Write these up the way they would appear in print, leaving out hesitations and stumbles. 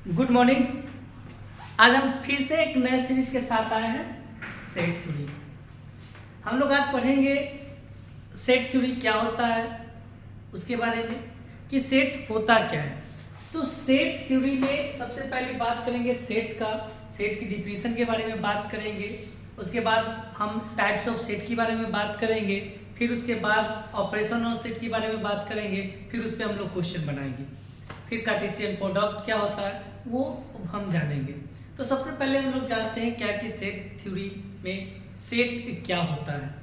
Good morning. आज हम फिर से एक नए सीरीज के साथ आए हैं, सेट थ्योरी। हम लोग आज पढ़ेंगे सेट थ्योरी क्या होता है, उसके बारे में कि सेट होता क्या है। तो सेट थ्योरी में सबसे पहले बात करेंगे सेट की डिफिनीशन के बारे में बात करेंगे। उसके बाद हम टाइप्स ऑफ सेट के बारे में बात करेंगे। फिर उसके बाद ऑपरेशन ऑन सेट के बारे में बात करेंगे। फिर उस पर हम लोग क्वेश्चन बनाएंगे। फिर कार्टेशियन प्रोडक्ट क्या होता है वो हम जानेंगे। तो सबसे पहले हम लोग जानते हैं क्या कि सेट थ्योरी में सेट क्या होता है।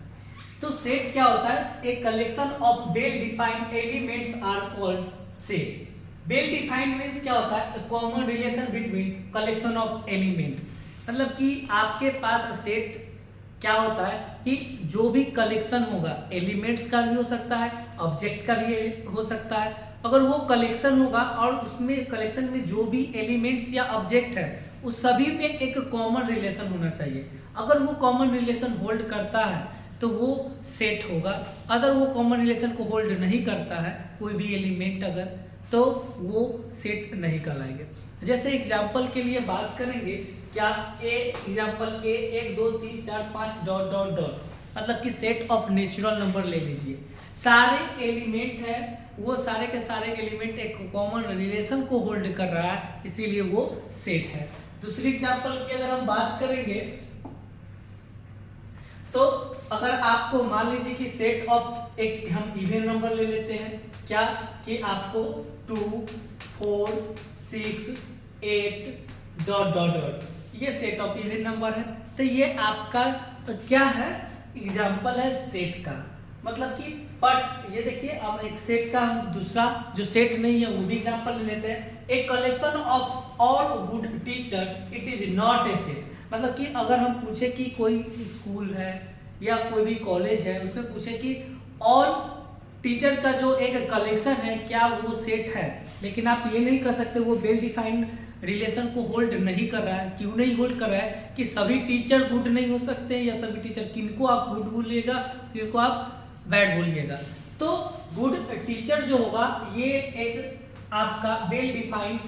तो सेट क्या होता है, a collection of well defined elements are called set. Well defined means क्या होता है, common relation between collection of elements. मतलब कि आपके पास सेट क्या होता है कि जो भी कलेक्शन होगा, एलिमेंट्स का भी हो सकता है, ऑब्जेक्ट का भी हो सकता है। अगर वो कलेक्शन होगा और उसमें कलेक्शन में जो भी एलिमेंट्स या ऑब्जेक्ट है उस सभी में एक कॉमन रिलेशन होना चाहिए। अगर वो कॉमन रिलेशन होल्ड करता है तो वो सेट होगा। अगर वो कॉमन रिलेशन को होल्ड नहीं करता है कोई भी एलिमेंट अगर, तो वो सेट नहीं कहलाएंगे। जैसे एग्जाम्पल के लिए बात करेंगे, क्या एग्जाम्पल ए 1 2 3 4 5 डॉट डॉट डॉट, मतलब कि सेट ऑफ नेचुरल नंबर ले लीजिए। सारे एलिमेंट है, वो सारे के सारे एलिमेंट एक कॉमन रिलेशन को होल्ड कर रहा है, इसीलिए वो सेट है। दूसरी एग्जांपल की अगर हम बात करेंगे तो अगर आपको मान लीजिए कि सेट ऑफ एक हम इवन नंबर ले लेते हैं, क्या कि आपको 2 4 6 8 डॉट डॉट डॉट, ये सेट ऑफ इवन नंबर है। तो ये आपका क्या है, एग्जाम्पल है सेट का। मतलब कि बट ये देखिए, अब एक सेट का हम दूसरा जो सेट नहीं है वो भी एग्जांपल ले लेते हैं। A collection of all good teacher it is not a set. मतलब कि अगर हम पूछे कि कोई स्कूल है या कोई भी कॉलेज है, उसमें पूछे कि ऑल टीचर का जो एक कलेक्शन है क्या वो सेट है, लेकिन आप ये नहीं कर सकते वो वेल डिफाइंड रिलेशन को होल्ड नहीं कर रहा है। क्यों नहीं होल्ड कर रहा है कि सभी टीचर गुड नहीं हो सकते, या सभी टीचर किनको आप गुड बोलिएगा, किनको आप बैड बोलिएगा। तो गुड टीचर जो होगा ये एक आपका वेल डिफाइंड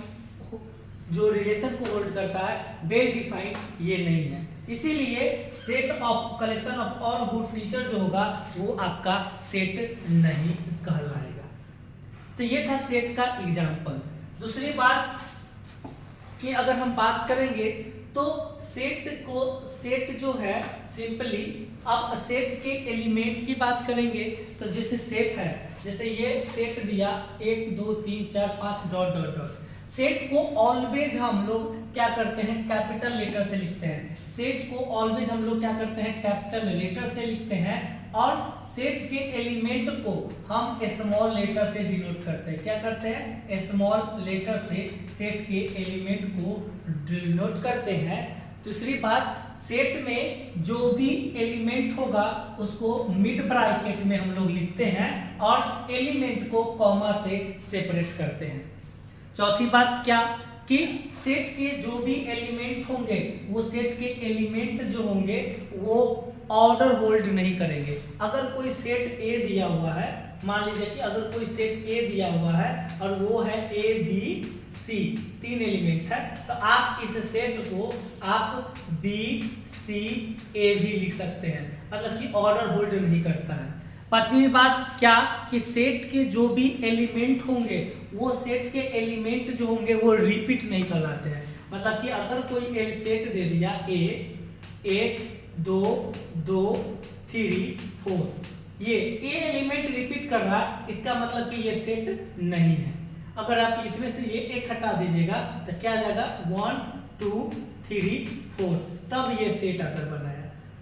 जो रिलेशन को होल्ड करता है, वेल डिफाइंड ये नहीं है। इसीलिए set of collection of all good teacher जो होगा वो आपका सेट नहीं कहलाएगा। तो ये था सेट का एग्जाम्पल। दूसरी बात कि अगर हम बात करेंगे तो सेट जो है सिंपली, आप सेट के एलिमेंट की बात करेंगे तो जैसे सेट है, जैसे ये सेट दिया 1 2 3 4 5 डॉट डॉट डॉट। सेट को ऑलवेज हम लोग क्या करते हैं, कैपिटल लेटर से लिखते हैं। सेट को ऑलवेज हम लोग क्या करते हैं, कैपिटल लेटर से लिखते हैं। और सेट के एलिमेंट को हम स्मॉल लेटर से डिनोट करते हैं। क्या करते हैं, स्मॉल लेटर से सेट के एलिमेंट को डिनोट करते हैं। दूसरी बात, सेट में जो भी एलिमेंट होगा उसको मिड ब्रैकेट में हम लोग लिखते हैं और एलिमेंट को कॉमा से सेपरेट करते हैं। चौथी बात क्या कि सेट के जो भी एलिमेंट होंगे वो सेट के एलिमेंट जो होंगे वो ऑर्डर होल्ड नहीं करेंगे। अगर कोई सेट ए दिया हुआ है, मान लीजिए कि अगर कोई सेट ए दिया हुआ है और वो है ए बी सी, 3 एलिमेंट है, तो आप इस सेट को आप बी सी ए भी लिख सकते हैं, मतलब कि ऑर्डर होल्ड नहीं करता है। पांचवी बात क्या कि सेट के जो भी एलिमेंट होंगे वो सेट के एलिमेंट जो होंगे वो रिपीट नहीं कहलाते हैं। मतलब कि अगर कोई सेट दे दिया ए 1 2 2 3 4, ये ए एलिमेंट रिपीट कर रहा है, इसका मतलब कि ये सेट नहीं है। अगर आप इसमें से ये एक हटा दीजिएगा तो क्या आ जाएगा, 1 2 3 4, तब ये सेट आकर बनाया।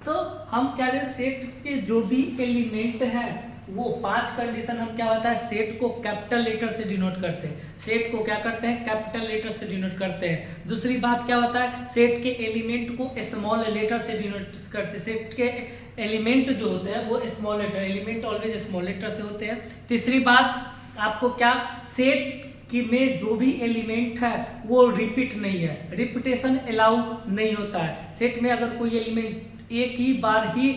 तो हम क्या करें, सेट के जो भी एलिमेंट है वो 5 कंडीशन हम क्या होता है, सेट को कैपिटल लेटर से डिनोट करते हैं। सेट को क्या करते हैं, कैपिटल लेटर से डिनोट करते हैं। दूसरी बात क्या होता है, सेट के एलिमेंट को स्मॉल लेटर से डिनोट करते हैं। सेट के एलिमेंट जो होते हैं वो small letter, element always small letter से होते हैं। तीसरी बात आपको क्या, सेट कि में जो भी एलिमेंट है वो रिपीट नहीं है, रिपीटेशन अलाउ नहीं होता है। सेट में अगर कोई एलिमेंट एक ही बार ही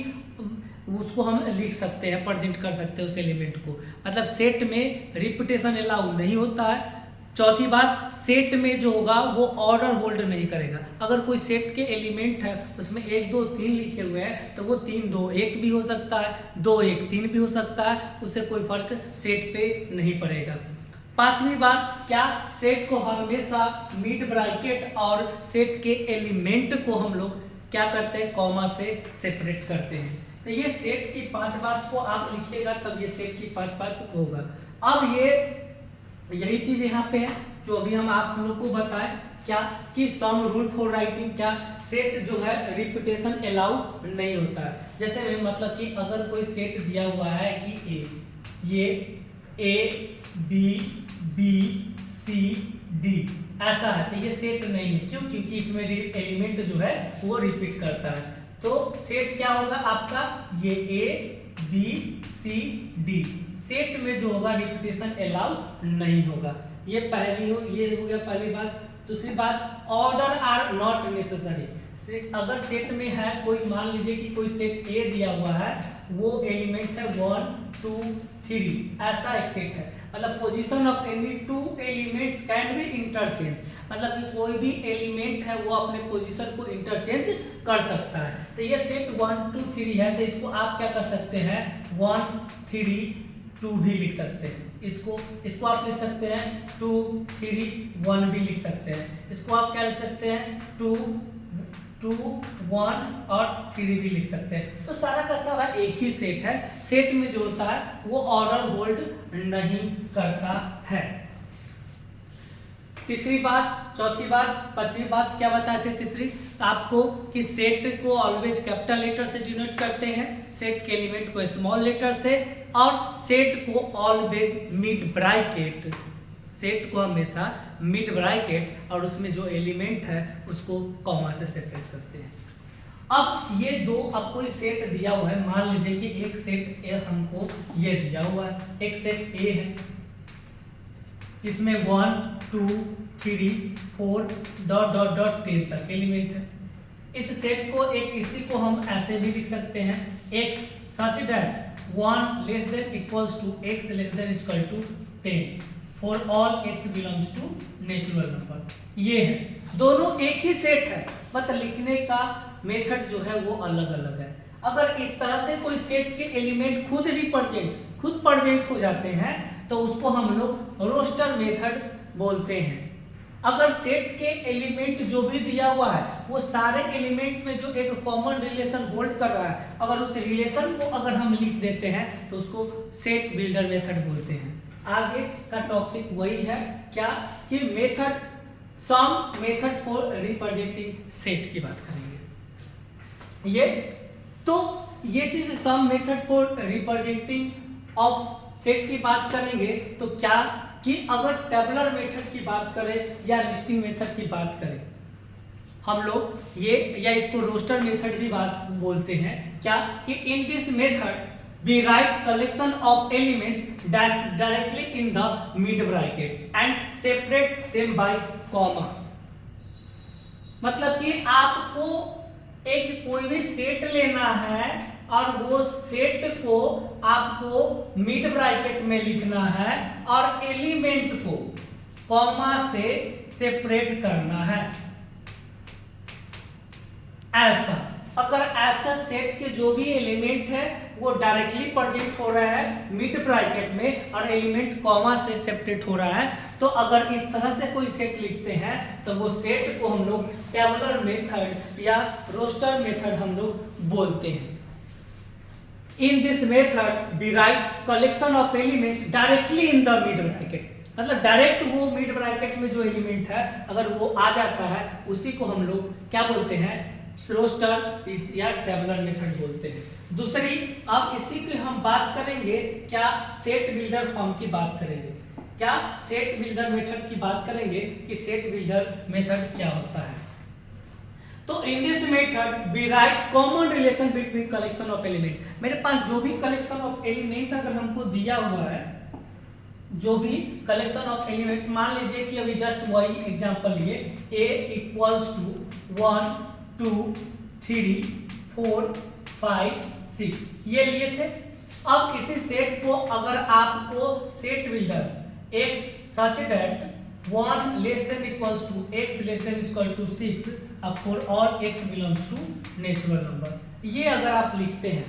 उसको हम लिख सकते हैं, प्रेजेंट कर सकते हैं उस एलिमेंट को, मतलब सेट में रिपीटेशन अलाउ नहीं होता है। चौथी बात, सेट में जो होगा वो ऑर्डर होल्ड नहीं करेगा। अगर कोई सेट के एलिमेंट है उसमें 1 2 3 लिखे हुए हैं तो वो 3 2 1 भी हो सकता है, 2 1 3 भी हो सकता है, उससे कोई फर्क सेट पे नहीं पड़ेगा। पांचवी बात, क्या सेट को हमेशा मिड ब्रैकेट और सेट के एलिमेंट को हम लोग क्या करते हैं, कॉमा से सेपरेट करते हैं। तो ये सेट की 5 बात को आप लिखिएगा तब ये सेट की 5 बात होगा। अब यही चीज यहाँ पे है जो अभी हम आप लोग को बताएं, क्या कि सम रूल फॉर राइटिंग, क्या सेट जो है रिपीटेशन अलाउ नहीं होता है। जैसे मतलब कि अगर कोई सेट दिया हुआ है कि ये A B B C D ऐसा है तो ये सेट नहीं है। क्यों? क्योंकि इसमें एलिमेंट जो है वो रिपीट करता है। तो सेट क्या होगा आपका, ये A B C D set में जो होगा रिपीटेशन अलाउ नहीं होगा। ये हो गया पहली बात। दूसरी बात, ऑर्डर आर नॉट नेसेसरी। अगर सेट में है कोई, मान लीजिए कि कोई सेट ए दिया हुआ है, वो एलिमेंट है 1 2 3 ऐसा एक सेट है, मतलब position of any 2 elements can be interchange, मतलब कि कोई भी एलिमेंट है वो अपने पोजीशन को इंटरचेंज कर सकता है। तो ये सेट 1 2 3 है, तो इसको आप क्या कर सकते हैं, 1 3 2 भी लिख सकते हैं। इसको आप लिख सकते हैं 2 3 1 भी लिख सकते हैं। इसको आप क्या लिख सकते हैं, 2 2 1 और 3 भी लिख सकते हैं। तो सारा का सारा एक ही सेट है। सेट में जो होता है वो ऑर्डर होल्ड नहीं करता है। तीसरी बात, चौथी बात, पांचवी बात क्या बताए थे तीसरी आपको, कि सेट को ऑलवेज कैपिटल लेटर से डिनोट करते हैं, सेट के एलिमेंट को स्मॉल लेटर से, और सेट को ऑलवेज मिड ब्रैकेट, सेट को हमेशा मिड ब्रैकेट और उसमें जो एलिमेंट है उसको कॉमा से सेपरेट करते हैं। अब ये दो, अब कोई सेट दिया हुआ है, मान लीजिए कि एक सेट ए हमको ये दिया हुआ है, एक सेट ए है, इसमें 1 2 3 4 डॉट डॉट डॉट 10 तक एलिमेंट है। इस सेट को इसी को हम ऐसे भी लिख सकते हैं, x such that 1 less than equals to x less than equal to 10 for all x belongs to natural number. ये है, दोनों एक ही सेट है, मतलब लिखने का मेथड जो है वो अलग अलग है। अगर इस तरह से कोई सेट के एलिमेंट खुद प्रेजेंट हो जाते हैं तो उसको हम लोग रोस्टर मेथड बोलते हैं। अगर सेट के एलिमेंट जो भी दिया हुआ है वो सारे एलिमेंट में जो एक कॉमन रिलेशन होल्ड कर रहा है, अगर उस रिलेशन को अगर हम लिख देते हैं तो उसको सेट बिल्डर मेथड बोलते हैं। आगे का टॉपिक वही है, क्या कि method, some method for representing set की बात करेंगे। ये चीज some method for representing of set की बात करेंगे तो क्या कि अगर टेबुलर मेथड की बात करें या लिस्टिंग मेथड की बात करें हम लोग ये, या इसको रोस्टर मेथड भी बात बोलते हैं, क्या कि in this method we write collection of elements directly in the mid bracket and separate them by comma. मतलब कि आपको एक कोई भी सेट लेना है और वो सेट को आपको मिड ब्रैकेट में लिखना है और एलिमेंट को कॉमा से सेपरेट करना है। ऐसा, अगर ऐसा सेट के जो भी एलिमेंट है वो डायरेक्टली प्रेजेंट हो रहा है मिड ब्रैकेट में और एलिमेंट कॉमा से सेपरेट हो रहा है, तो अगर इस तरह से कोई सेट लिखते हैं तो वो सेट को हम लोग टेबुलर मेथड या रोस्टर मेथड हम लोग बोलते हैं। In this method we write collection of elements directly in the mid bracket, मतलब डायरेक्ट वो मिड ब्रैकेट में जो एलिमेंट है अगर वो आ जाता है उसी को हम लोग क्या बोलते हैं, रोस्टर या टेबुलर मेथड बोलते हैं। दूसरी, अब इसी की हम बात करेंगे, क्या सेट बिल्डर फॉर्म की बात करेंगे, क्या सेट बिल्डर मेथड की बात करेंगे कि सेट बिल्डर मेथड क्या होता है। तो in this method we write common relation between collection of element. मेरे पास जो भी कलेक्शन ऑफ एलिमेंट अगर हमको दिया हुआ है, जो भी कलेक्शन ऑफ एलिमेंट, मान लीजिए कि अभी जस्ट वही एग्जांपल लिए, a इक्वल्स टू 1 2 3 4 5 6 ये लिए थे। अब इसी सेट को अगर आपको set builder x such that 1 less than equals to x less than equal to 6 for all x belongs to natural number. ये अगर आप लिखते हैं,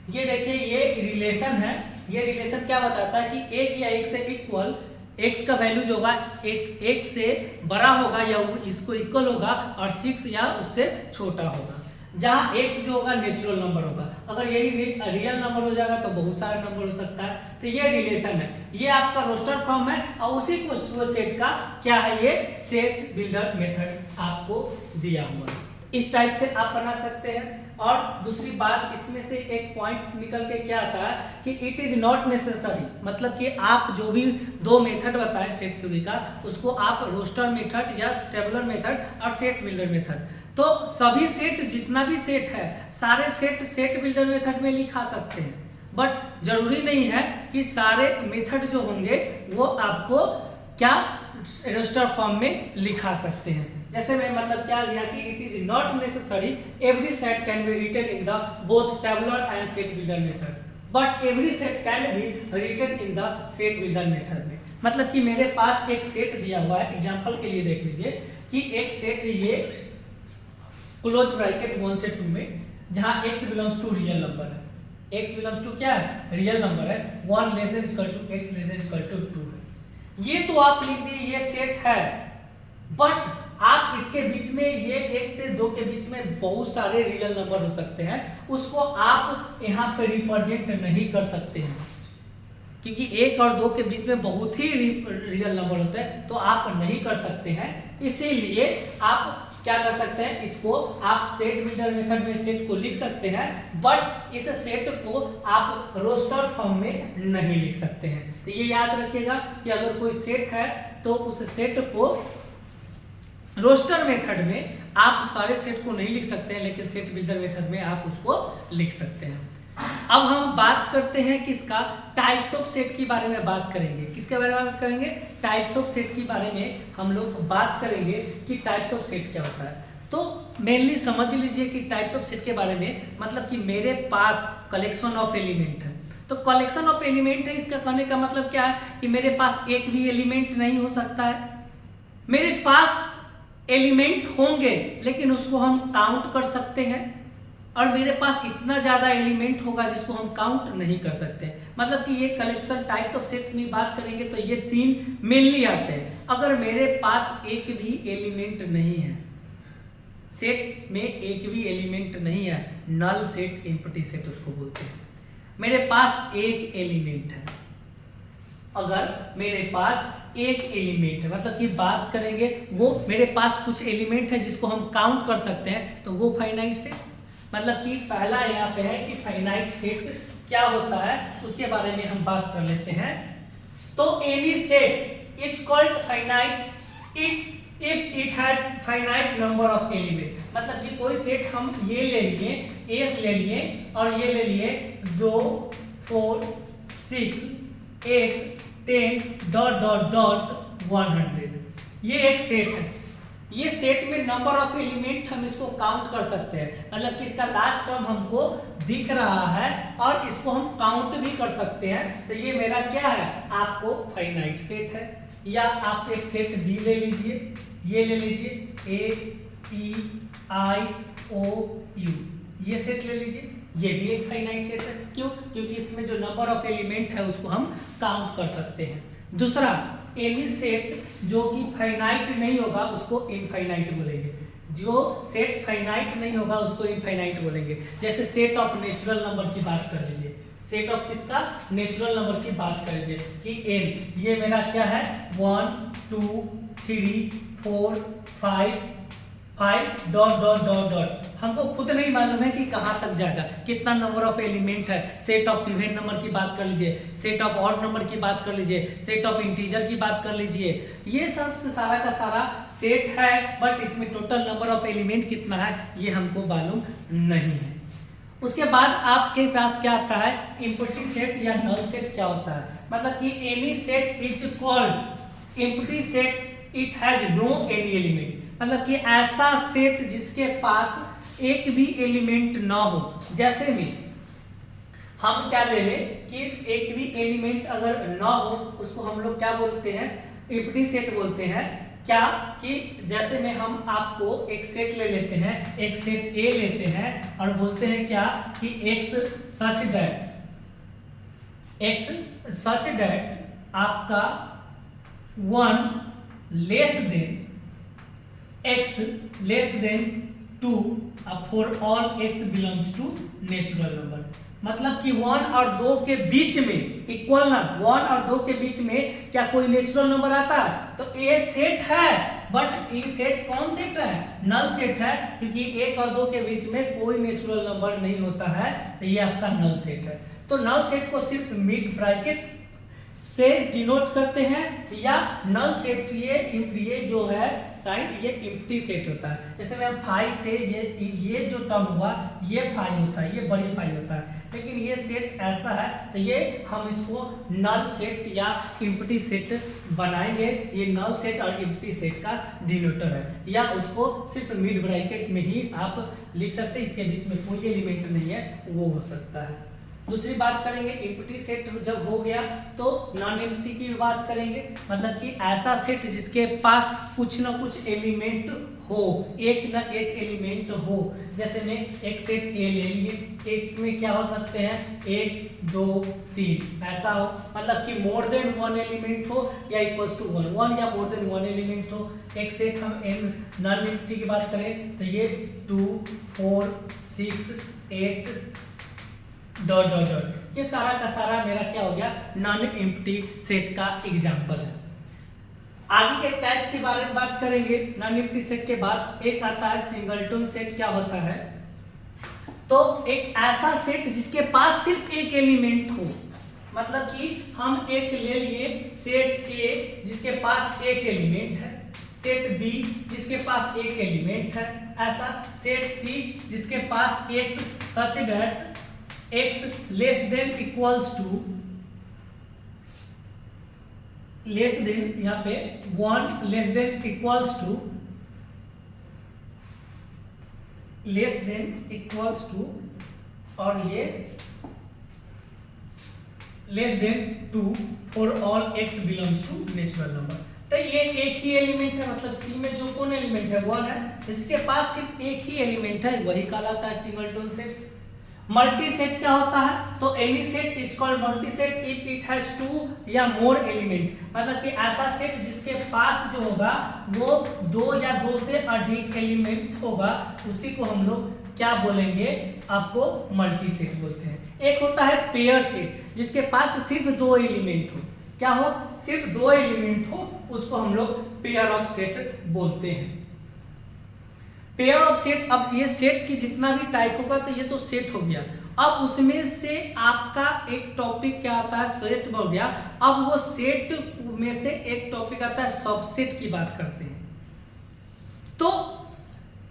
ये देखिए ये रिलेशन है, ये रिलेशन क्या बताता है कि एक या एक से इक्वल x का वैल्यू जो होगा x एक से बड़ा होगा या वो इसको इक्वल होगा और 6 या उससे छोटा होगा, जहां x जो होगा नेचुरल नंबर होगा। अगर यही रियल नंबर हो जाएगा तो बहुत सारे नंबर हो सकता है। तो ये रिलेशन है, ये आपका रोस्टर फॉर्म है और उसी को सेट का क्या है, ये सेट बिल्डर मेथड आपको दिया हुआ है। इस टाइप से आप बना सकते हैं। और दूसरी बात इसमें से एक पॉइंट निकल के क्या आता है कि इट इज नॉट नेसेसरी, मतलब कि आप जो भी दो मेथड बताए सेट थ्योरी का, उसको आप रोस्टर मेथड या टेबुलर मेथड और सेट बिल्डर मेथड, तो सभी सेट जितना भी सेट है सारे सेट बिल्डर मेथड में लिखा सकते हैं। बट जरूरी नहीं है कि सारे मेथड जो होंगे वो आपको क्या रोस्टर फॉर्म में लिखा सकते हैं। जैसे मैं मतलब क्या लिया कि it is not necessary every set can be written in the both tabular and set builder method, but every set can be written in the set builder method में। मतलब कि मेरे पास एक सेट दिया हुआ है, एग्जांपल के लिए देख लीजिए कि एक सेट ये क्लोज ब्रैकेट 1 से 2 में, जहां x belongs to real number है, x बिलोंग्स टू क्या है, रियल नंबर है, 1 less than equal to x less than equal to 2 है। ये तो आप लिख दिए ये सेट है, बट आप इसके बीच में ये 1 से 2 के बीच में बहुत सारे रियल नंबर हो सकते हैं, उसको आप यहाँ पे रिप्रेजेंट नहीं कर सकते हैं, क्योंकि 1 और 2 के बीच में बहुत ही रियल नंबर होते हैं, तो आप नहीं कर सकते हैं। इसीलिए आप क्या कर सकते हैं, इसको आप सेट बिल्डर मेथड में सेट को लिख सकते हैं, बट इस सेट को आप रोस्टर फॉर्म में नहीं लिख सकते हैं। तो ये याद रखिएगा कि अगर कोई सेट है तो उस सेट को रोस्टर मेथड में आप सारे सेट को नहीं लिख सकते हैं, लेकिन सेट बिल्डर मेथड में आप उसको लिख सकते हैं। अब हम बात करते हैं किसका, टाइप्स ऑफ सेट के बारे में बात करेंगे। किसके बारे में बात करेंगे, टाइप्स ऑफ सेट के बारे में हम लोग बात करेंगे कि टाइप्स ऑफ सेट क्या होता है। तो मेनली समझ लीजिए कि टाइप्स ऑफ सेट के बारे में मतलब कि मेरे पास कलेक्शन ऑफ एलिमेंट है, तो कलेक्शन ऑफ एलिमेंट है, इसका कहने का मतलब क्या है कि मेरे पास एक भी एलिमेंट नहीं हो सकता है, मेरे पास एलिमेंट होंगे लेकिन उसको हम काउंट कर सकते हैं, और मेरे पास इतना ज्यादा एलिमेंट होगा जिसको हम काउंट नहीं कर सकते। मतलब कि ये कलेक्शन टाइप्स ऑफ सेट में बात करेंगे तो ये 3 मेनली आते हैं। अगर मेरे पास एक भी एलिमेंट नहीं है, सेट में एक भी एलिमेंट नहीं है, नल सेट, एम्प्टी सेट उसको बोलते हैं। मेरे पास एक एलिमेंट है, अगर मेरे पास एक एलिमेंट है, मतलब कि बात करेंगे वो मेरे पास कुछ एलिमेंट है जिसको हम काउंट कर सकते हैं, तो वो फाइनाइट सेट। मतलब कि पहला यहाँ पे है कि फाइनाइट सेट क्या होता है, उसके बारे में हम बात कर लेते हैं। तो any set is called finite if it has finite number of element. मतलब कि कोई सेट हम ये ले लिए, ए ले लिए और ये ले लिए 2 4 6 8 10 डॉट डॉट डॉट 100, ये एक सेट है। ये सेट में नंबर ऑफ एलिमेंट हम इसको काउंट कर सकते हैं, मतलब कि इसका लास्ट टर्म हमको दिख रहा है और इसको हम काउंट भी कर सकते हैं। तो ये मेरा क्या है, आपको फाइनाइट सेट है। या आप एक सेट बी ले लीजिए, ये ले लीजिए AEIOU, ये सेट ले लीजिए, ये भी एक फाइनाइट सेट है। क्यों, क्योंकि इसमें जो नंबर ऑफ एलिमेंट है उसको हम काउंट कर सकते हैं। दूसरा, एनी सेट जो कि फाइनाइट नहीं होगा उसको इनफाइनाइट बोलेंगे, जो सेट फाइनाइट नहीं होगा उसको इनफाइनाइट बोलेंगे। जैसे सेट ऑफ नेचुरल नंबर की बात कर लीजिए, सेट ऑफ किसका, नेचुरल नंबर की बात कर लीजिए कि n ये मेरा क्या है 1 2 3 4 5 डॉट डॉट डॉट डॉट, हमको खुद नहीं मालूम है कि कहां तक जाएगा, कितना नंबर ऑफ एलिमेंट है। सेट ऑफ इवन नंबर की बात कर लीजिए, सेट ऑफ ऑड नंबर की बात कर लीजिए, सेट ऑफ इंटीजर की बात कर लीजिए, ये सब से सारा का सारा सेट है, बट इसमें टोटल नंबर ऑफ एलिमेंट कितना है ये हमको मालूम नहीं है। उसके बाद आपके पास क्या आता है, एम्प्टी सेट या नल सेट क्या होता है। मतलब कि any set is called empty set it has no any element. मतलब कि ऐसा सेट जिसके पास एक भी एलिमेंट ना हो। जैसे भी हम क्या ले लें कि एक भी एलिमेंट अगर ना हो उसको हम लोग क्या बोलते हैं, एम्प्टी सेट बोलते हैं। क्या कि जैसे में हम आपको एक सेट ले लेते हैं, एक सेट ए लेते हैं और बोलते हैं क्या कि x सच दैट आपका 1 less than 2 for all x belongs to natural number. मतलब कि 1 और 2 के बीच में इक्वल ना, 1 और 2 के बीच में क्या कोई नेचुरल नंबर आता है? तो ए सेट है, बट ये सेट कौन सेट है? नल सेट है, क्योंकि 1 और 2 के बीच में कोई नेचुरल नंबर नहीं होता है, तो ये आपका नल सेट है। तो नल सेट को सिर्फ मिड ब्रैकेट से डिनोट करते हैं, या नल सेट ये जो है साइन ये एम्प्टी सेट होता है। जैसे मैं फाई से ये जो टर्म हुआ ये फाई होता है, ये बड़ी फाई होता है, लेकिन ये सेट ऐसा है तो ये हम इसको नल सेट या एम्प्टी सेट बनाएंगे। ये नल सेट और एम्प्टी सेट का डिनोटर है, या उसको सिर्फ मिड ब्रैकेट में ही आप लिख सकते हैं, इसके बीच में कोई एलिमेंट नहीं है, वो हो सकता है। दूसरी बात करेंगे, एम्प्टी सेट जब हो गया तो नॉन एम्प्टी की बात करेंगे। मतलब कि ऐसा सेट जिसके पास कुछ ना कुछ एलिमेंट हो, एक ना एक एलिमेंट हो। जैसे मैं एक सेट ए ले लिए, एक में क्या हो सकते हैं 1 2 3 ऐसा हो, मतलब कि मोर देन 1 एलिमेंट हो या इक्वल्स टू 1 या मोर देन 1 एलिमेंट हो। एक सेट हम नॉन एम्प्टी की बात करें तो ये 2 4 6 8 डॉट डॉट डॉट, ये सारा का सारा मेरा क्या हो गया नॉन एम्प्टी सेट का एग्जांपल है। आगे के टाइप्स के बारे में बात करेंगे। नॉन एम्प्टी सेट के बाद एक आता है सिंगलटन सेट। क्या होता है? तो एक ऐसा सेट जिसके पास सिर्फ एक एलिमेंट हो, मतलब कि हम एक ले लिए सेट ए जिसके पास एक एलिमेंट है, सेट बी जिसके पास एक एलिमेंट है, ऐसा सेट सी जिसके पास x such that x less than equals to less than, यहाँ पे 1 less than equals to less than equals to और ये less than 2 for all x belongs to natural number. तो ये एक ही एलिमेंट है, मतलब सी में जो कौन एलिमेंट है 1 है, जिसके पास सिर्फ एक ही एलिमेंट है, वही कहलाता है सिंगलटन सेट। मल्टी सेट क्या होता है? तो any set is called multi set if it has 2 या मोर एलिमेंट। मतलब कि ऐसा सेट जिसके पास जो होगा वो 2 या 2 से अधिक एलिमेंट होगा, उसी को हम लोग क्या बोलेंगे? आपको मल्टी सेट बोलते हैं। एक होता है पेयर सेट जिसके पास सिर्फ 2 एलिमेंट हो। क्या हो? सिर्फ 2 एलिमेंट हो, उसको हम लोग पेयर ऑफ सेट बोलते हैं। पेयर ऑफ सेट, अब ये सेट की जितना भी टाइप होगा तो ये तो सेट हो गया। अब उसमें से आपका एक टॉपिक क्या आता है? सेट हो गया। अब वो सेट में से एक टॉपिक आता है सबसेट की बात करते हैं। तो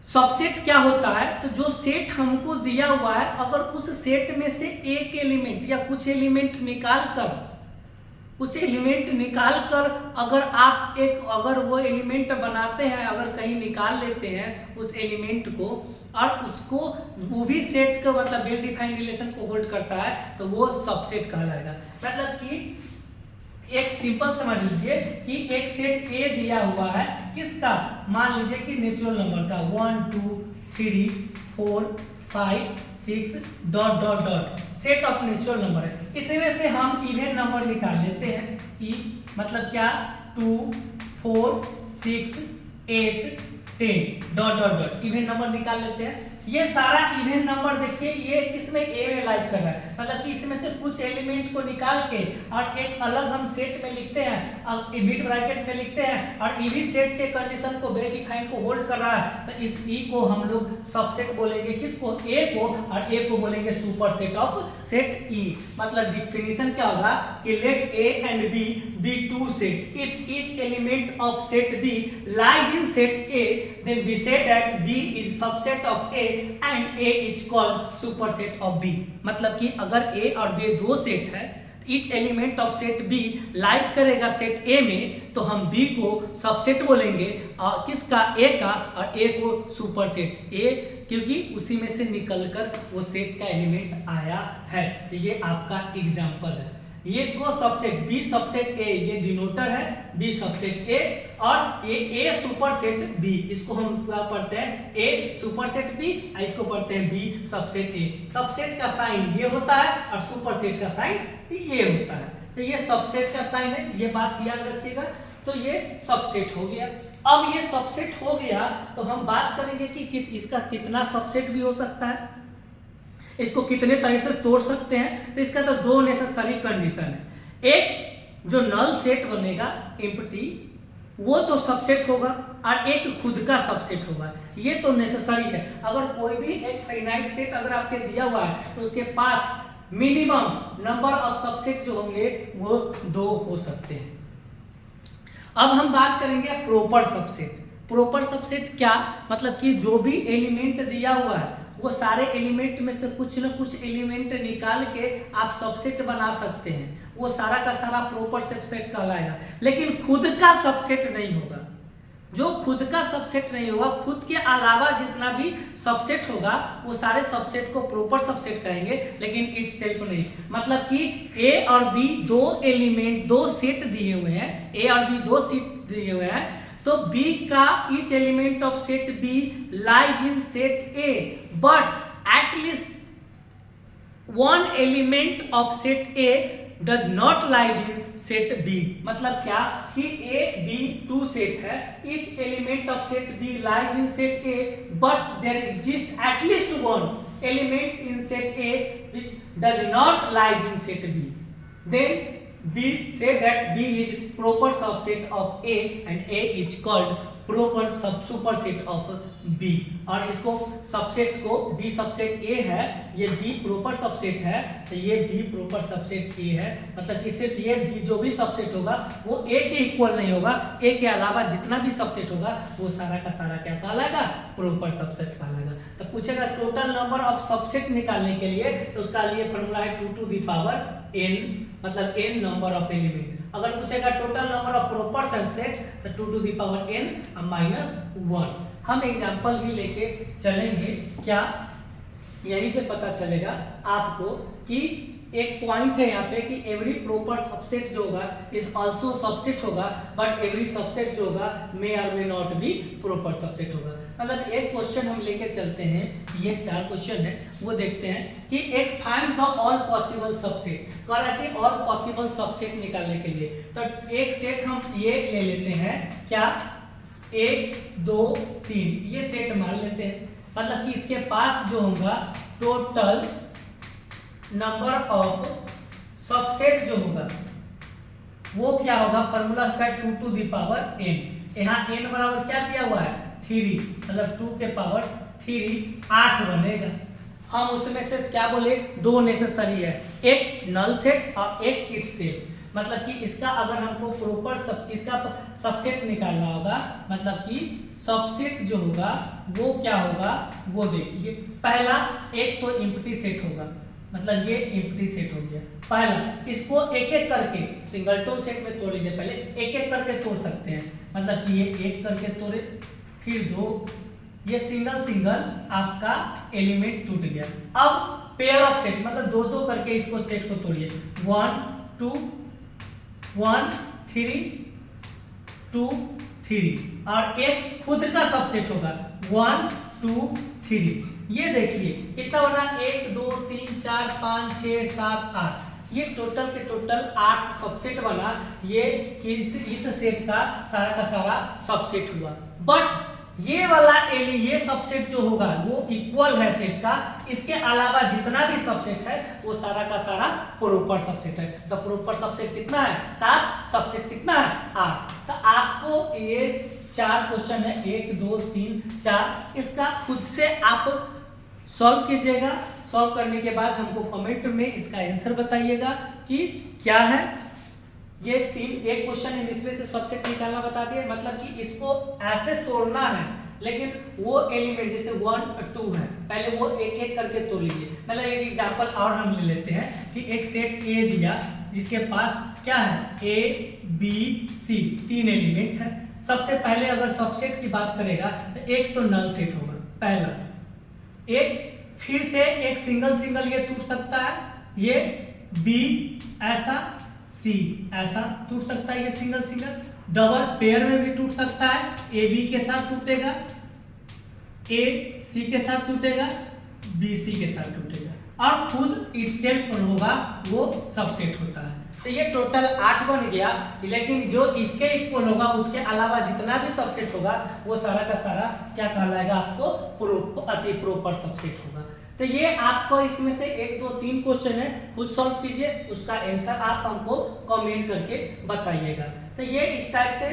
सबसेट क्या होता है? तो जो सेट हमको दिया हुआ है, अगर उस सेट में से एक एलिमेंट या कुछ एलिमेंट निकाल कर अगर वो एलिमेंट बनाते हैं, अगर कहीं निकाल लेते हैं उस एलिमेंट को और उसको वो भी सेट का मतलब वेल डिफाइंड रिलेशन को होल्ड करता है, तो वो सबसेट कहलाएगा। मतलब कि एक सिंपल समझ लीजिए कि एक सेट ए दिया हुआ है, किसका? मान लीजिए कि नेचुरल नंबर का 1 2 3 4 5 6 dot dot dot set of natural number है। इसमें से हम इवन नंबर निकाल लेते हैं। ई मतलब क्या? 2 4 6 8 10 dot dot dot even number निकाल लेते हैं। ये सारा इवन नंबर देखिए ये इसमें ए में लाइज कर रहा है, मतलब कि इसमें से कुछ एलिमेंट को निकाल के और एक अलग हम सेट में लिखते हैं और मिड ब्रैकेट में लिखते हैं और इवी सेट के कंडीशन को वेल डिफाइंड को होल्ड कर रहा है, तो इस ई को हम लोग सबसेट बोलेंगे। किसको? ए को, और ए को बोलेंगे super set of set E. मतलब डिफिनीशन क्या होगा कि let A and B be two set if each element of set B lies in set A then we say that B is subset of A and A is called superset of B। मतलब कि अगर A और B दो set है, each element of set B lies करेगा set A में, तो हम B को सबसेट बोलेंगे और किसका? A का, और A को सुपरसेट। A क्योंकि उसी में से निकलकर वो सेट का एलिमेंट आया है। तो ये आपका एग्जाम्पल है। ये इसको सबसेट बी सबसेट ए, ये डिनोटर है बी सबसेट ए, और ये ए सुपरसेट बी, इसको हम क्या पढ़ते हैं ए सुपरसेट बी, इसको पढ़ते हैं बी सबसेट ए। सबसेट का साइन ये होता है और सुपरसेट का साइन ये होता है, तो ये सबसेट का साइन है, ये बात याद रखिएगा। तो ये सबसेट हो गया। अब ये सबसेट हो गया तो हम बात करेंगे कि इसका कितना सबसेट भी हो सकता है, इसको कितने तरह से तोड़ सकते हैं। तो इसका तो दो नेसेसरी कंडीशन है, एक जो नल सेट बनेगा एम्प्टी वो तो सबसेट होगा, और एक खुद का सबसेट होगा, ये तो नेसेसरी है। अगर कोई भी एक फाइनाइट सेट अगर आपके दिया हुआ है तो उसके पास मिनिमम नंबर ऑफ सबसेट जो होंगे वो 2 हो सकते हैं। अब हम बात करेंगे प्रॉपर सबसेट। प्रॉपर सबसेट क्या मतलब कि जो भी एलिमेंट दिया हुआ है वो सारे एलिमेंट में से कुछ न कुछ एलिमेंट निकाल के आप सबसेट बना सकते हैं, वो सारा का सारा प्रॉपर सबसेट कहलाएगा। लेकिन खुद का सबसेट नहीं होगा, जो खुद का सबसेट नहीं होगा, खुद के अलावा जितना भी सबसेट होगा वो सारे सबसेट को प्रॉपर सबसेट कहेंगे, लेकिन इटसेल्फ नहीं। मतलब कि ए और बी दो एलिमेंट, दो सेट दिए हुए हैं, ए और बी दो सेट दिए हुए हैं, तो B का each element of set B lies in set A, but at least one element of set A does not lies in set B। मतलब क्या कि A, B 2 सेट है, each element of set B lies in set A, but there exists at least one element in set A which does not lies in set B. Then B say that B is proper subset of A and A is called proper superset of B। और इसको subset को B subset A है, ये B proper subset है, तो ये B proper subset A है। मतलब कि सिर्फ ये B जो भी सबसेट होगा वो A के इक्वल नहीं होगा, A के अलावा जितना भी सबसेट होगा वो सारा का सारा क्या कहलाएगा प्रॉपर सबसेट कहलाएगा। तो पूछेगा टोटल नंबर ऑफ सबसेट निकालने के लिए, तो उसका लिए फॉर्मूला है 2 to the power n, मतलब n नंबर ऑफ एलिमेंट। अगर पूछेगा total number of proper subset तो 2 to the power n -1। हम एग्जांपल भी लेके चलेंगे, क्या यहीं से पता चलेगा आपको कि एक पॉइंट है यहाँ पे कि एवरी प्रॉपर सबसेट जो होगा इज आल्सो सबसेट होगा, बट एवरी सबसेट जो होगा मे और मे नॉट भी प्रॉपर सबसेट होगा। मतलब एक क्वेश्चन हम लेके चलते हैं, ये 4 क्वेश्चन है, वो देखते हैं कि एक find the all possible subset, कह रहा है कि ऑल पॉसिबल सबसेट निकालने के लिए। तो एक सेट हम ये ले लेते हैं, क्या 1 2 3 ये सेट मान लेते हैं। मतलब कि इसके पास जो होगा टोटल नंबर ऑफ सबसेट जो होगा वो क्या होगा, फॉर्मूला इसका 2 to the power n। यहाँ n बराबर क्या दिया हुआ है 3, मतलब 2 के पावर 3 8 बनेगा। हम उसमें से क्या बोले 2 नेसेसरी है, एक नल सेट और एक इट सेट। मतलब कि इसका अगर हमको प्रॉपर इसका सबसेट निकालना होगा, मतलब कि सबसेट जो होगा वो क्या होगा वो देखिए। पहला एक तो एम्प्टी सेट होगा, मतलब ये एम्प्टी सेट हो गया पहला। इसको एक एक करके सिंगलटन सेट में तोड़ लीजिए, पहले एक एक करके तोड़ सकते हैं। मतलब कि ये एक करके तोड़े, फिर 2, ये सिंगल सिंगल आपका एलिमेंट टूट गया। अब पेयर ऑफ सेट, मतलब 2 2 करके इसको सेट को तोड़िए, 1 2 1 3 2 3, और एक खुद का सबसेट होगा 1 2 3। ये देखिए कितना बना 1 2 3 4 5 6 7 8, ये टोटल के टोटल 8 सबसेट बना। ये इस सेट का सारा सबसेट हुआ। बट ये वाला ये सबसेट जो होगा वो इक्वल है सेट का, इसके अलावा जितना भी सबसेट है वो सारा का सारा प्रॉपर सबसेट है। तो प्रॉपर सबसेट कितना है 7, सबसेट कितना है 8। तो आपको ये 4 क्वेश्चन है 1 2 3 4, इसका खुद से आप सॉल्व कीजिएगा। सॉल्व करने के बाद हमको कमेंट में इसका आंसर बताइएगा कि क्या है। ये 3 एक क्वेश्चन है, इसमें से सबसेट निकालना बता दिए। मतलब कि इसको ऐसे तोड़ना है, लेकिन वो एलिमेंट जैसे 1 2 है, पहले वो एक एक करके तोड़ लीजिए। मतलब एक एग्जांपल और हम ले लेते हैं कि एक सेट ए दिया जिसके पास क्या है A B C 3 एलिमेंट है। सबसे पहले अगर सबसेट की बात करेगा तो एक तो नल सेट होगा पहला, एक फिर से एक सिंगल सिंगल ये टूट सकता है, ये B ऐसा सी, ऐसा टूट सकता है ये सिंगल सिंगल। डबल पेयर में भी टूट सकता है, ए बी के साथ टूटेगा, ए सी के साथ टूटेगा, बी सी के साथ टूटेगा, और खुद इटसेल्फ होगा वो सबसेट होता है। तो ये टोटल 8 बन गया, लेकिन जो इसके इक्वल होगा उसके अलावा जितना भी सबसेट होगा वो सारा का सारा क्या कहलाएगा, आपको अति प्रॉपर सबसेट होगा। तो ये आपको इसमें से 1 2 3 क्वेश्चन है, खुद सॉल्व कीजिए, उसका आंसर आप हमको कमेंट करके बताइएगा। तो ये इस टाइप से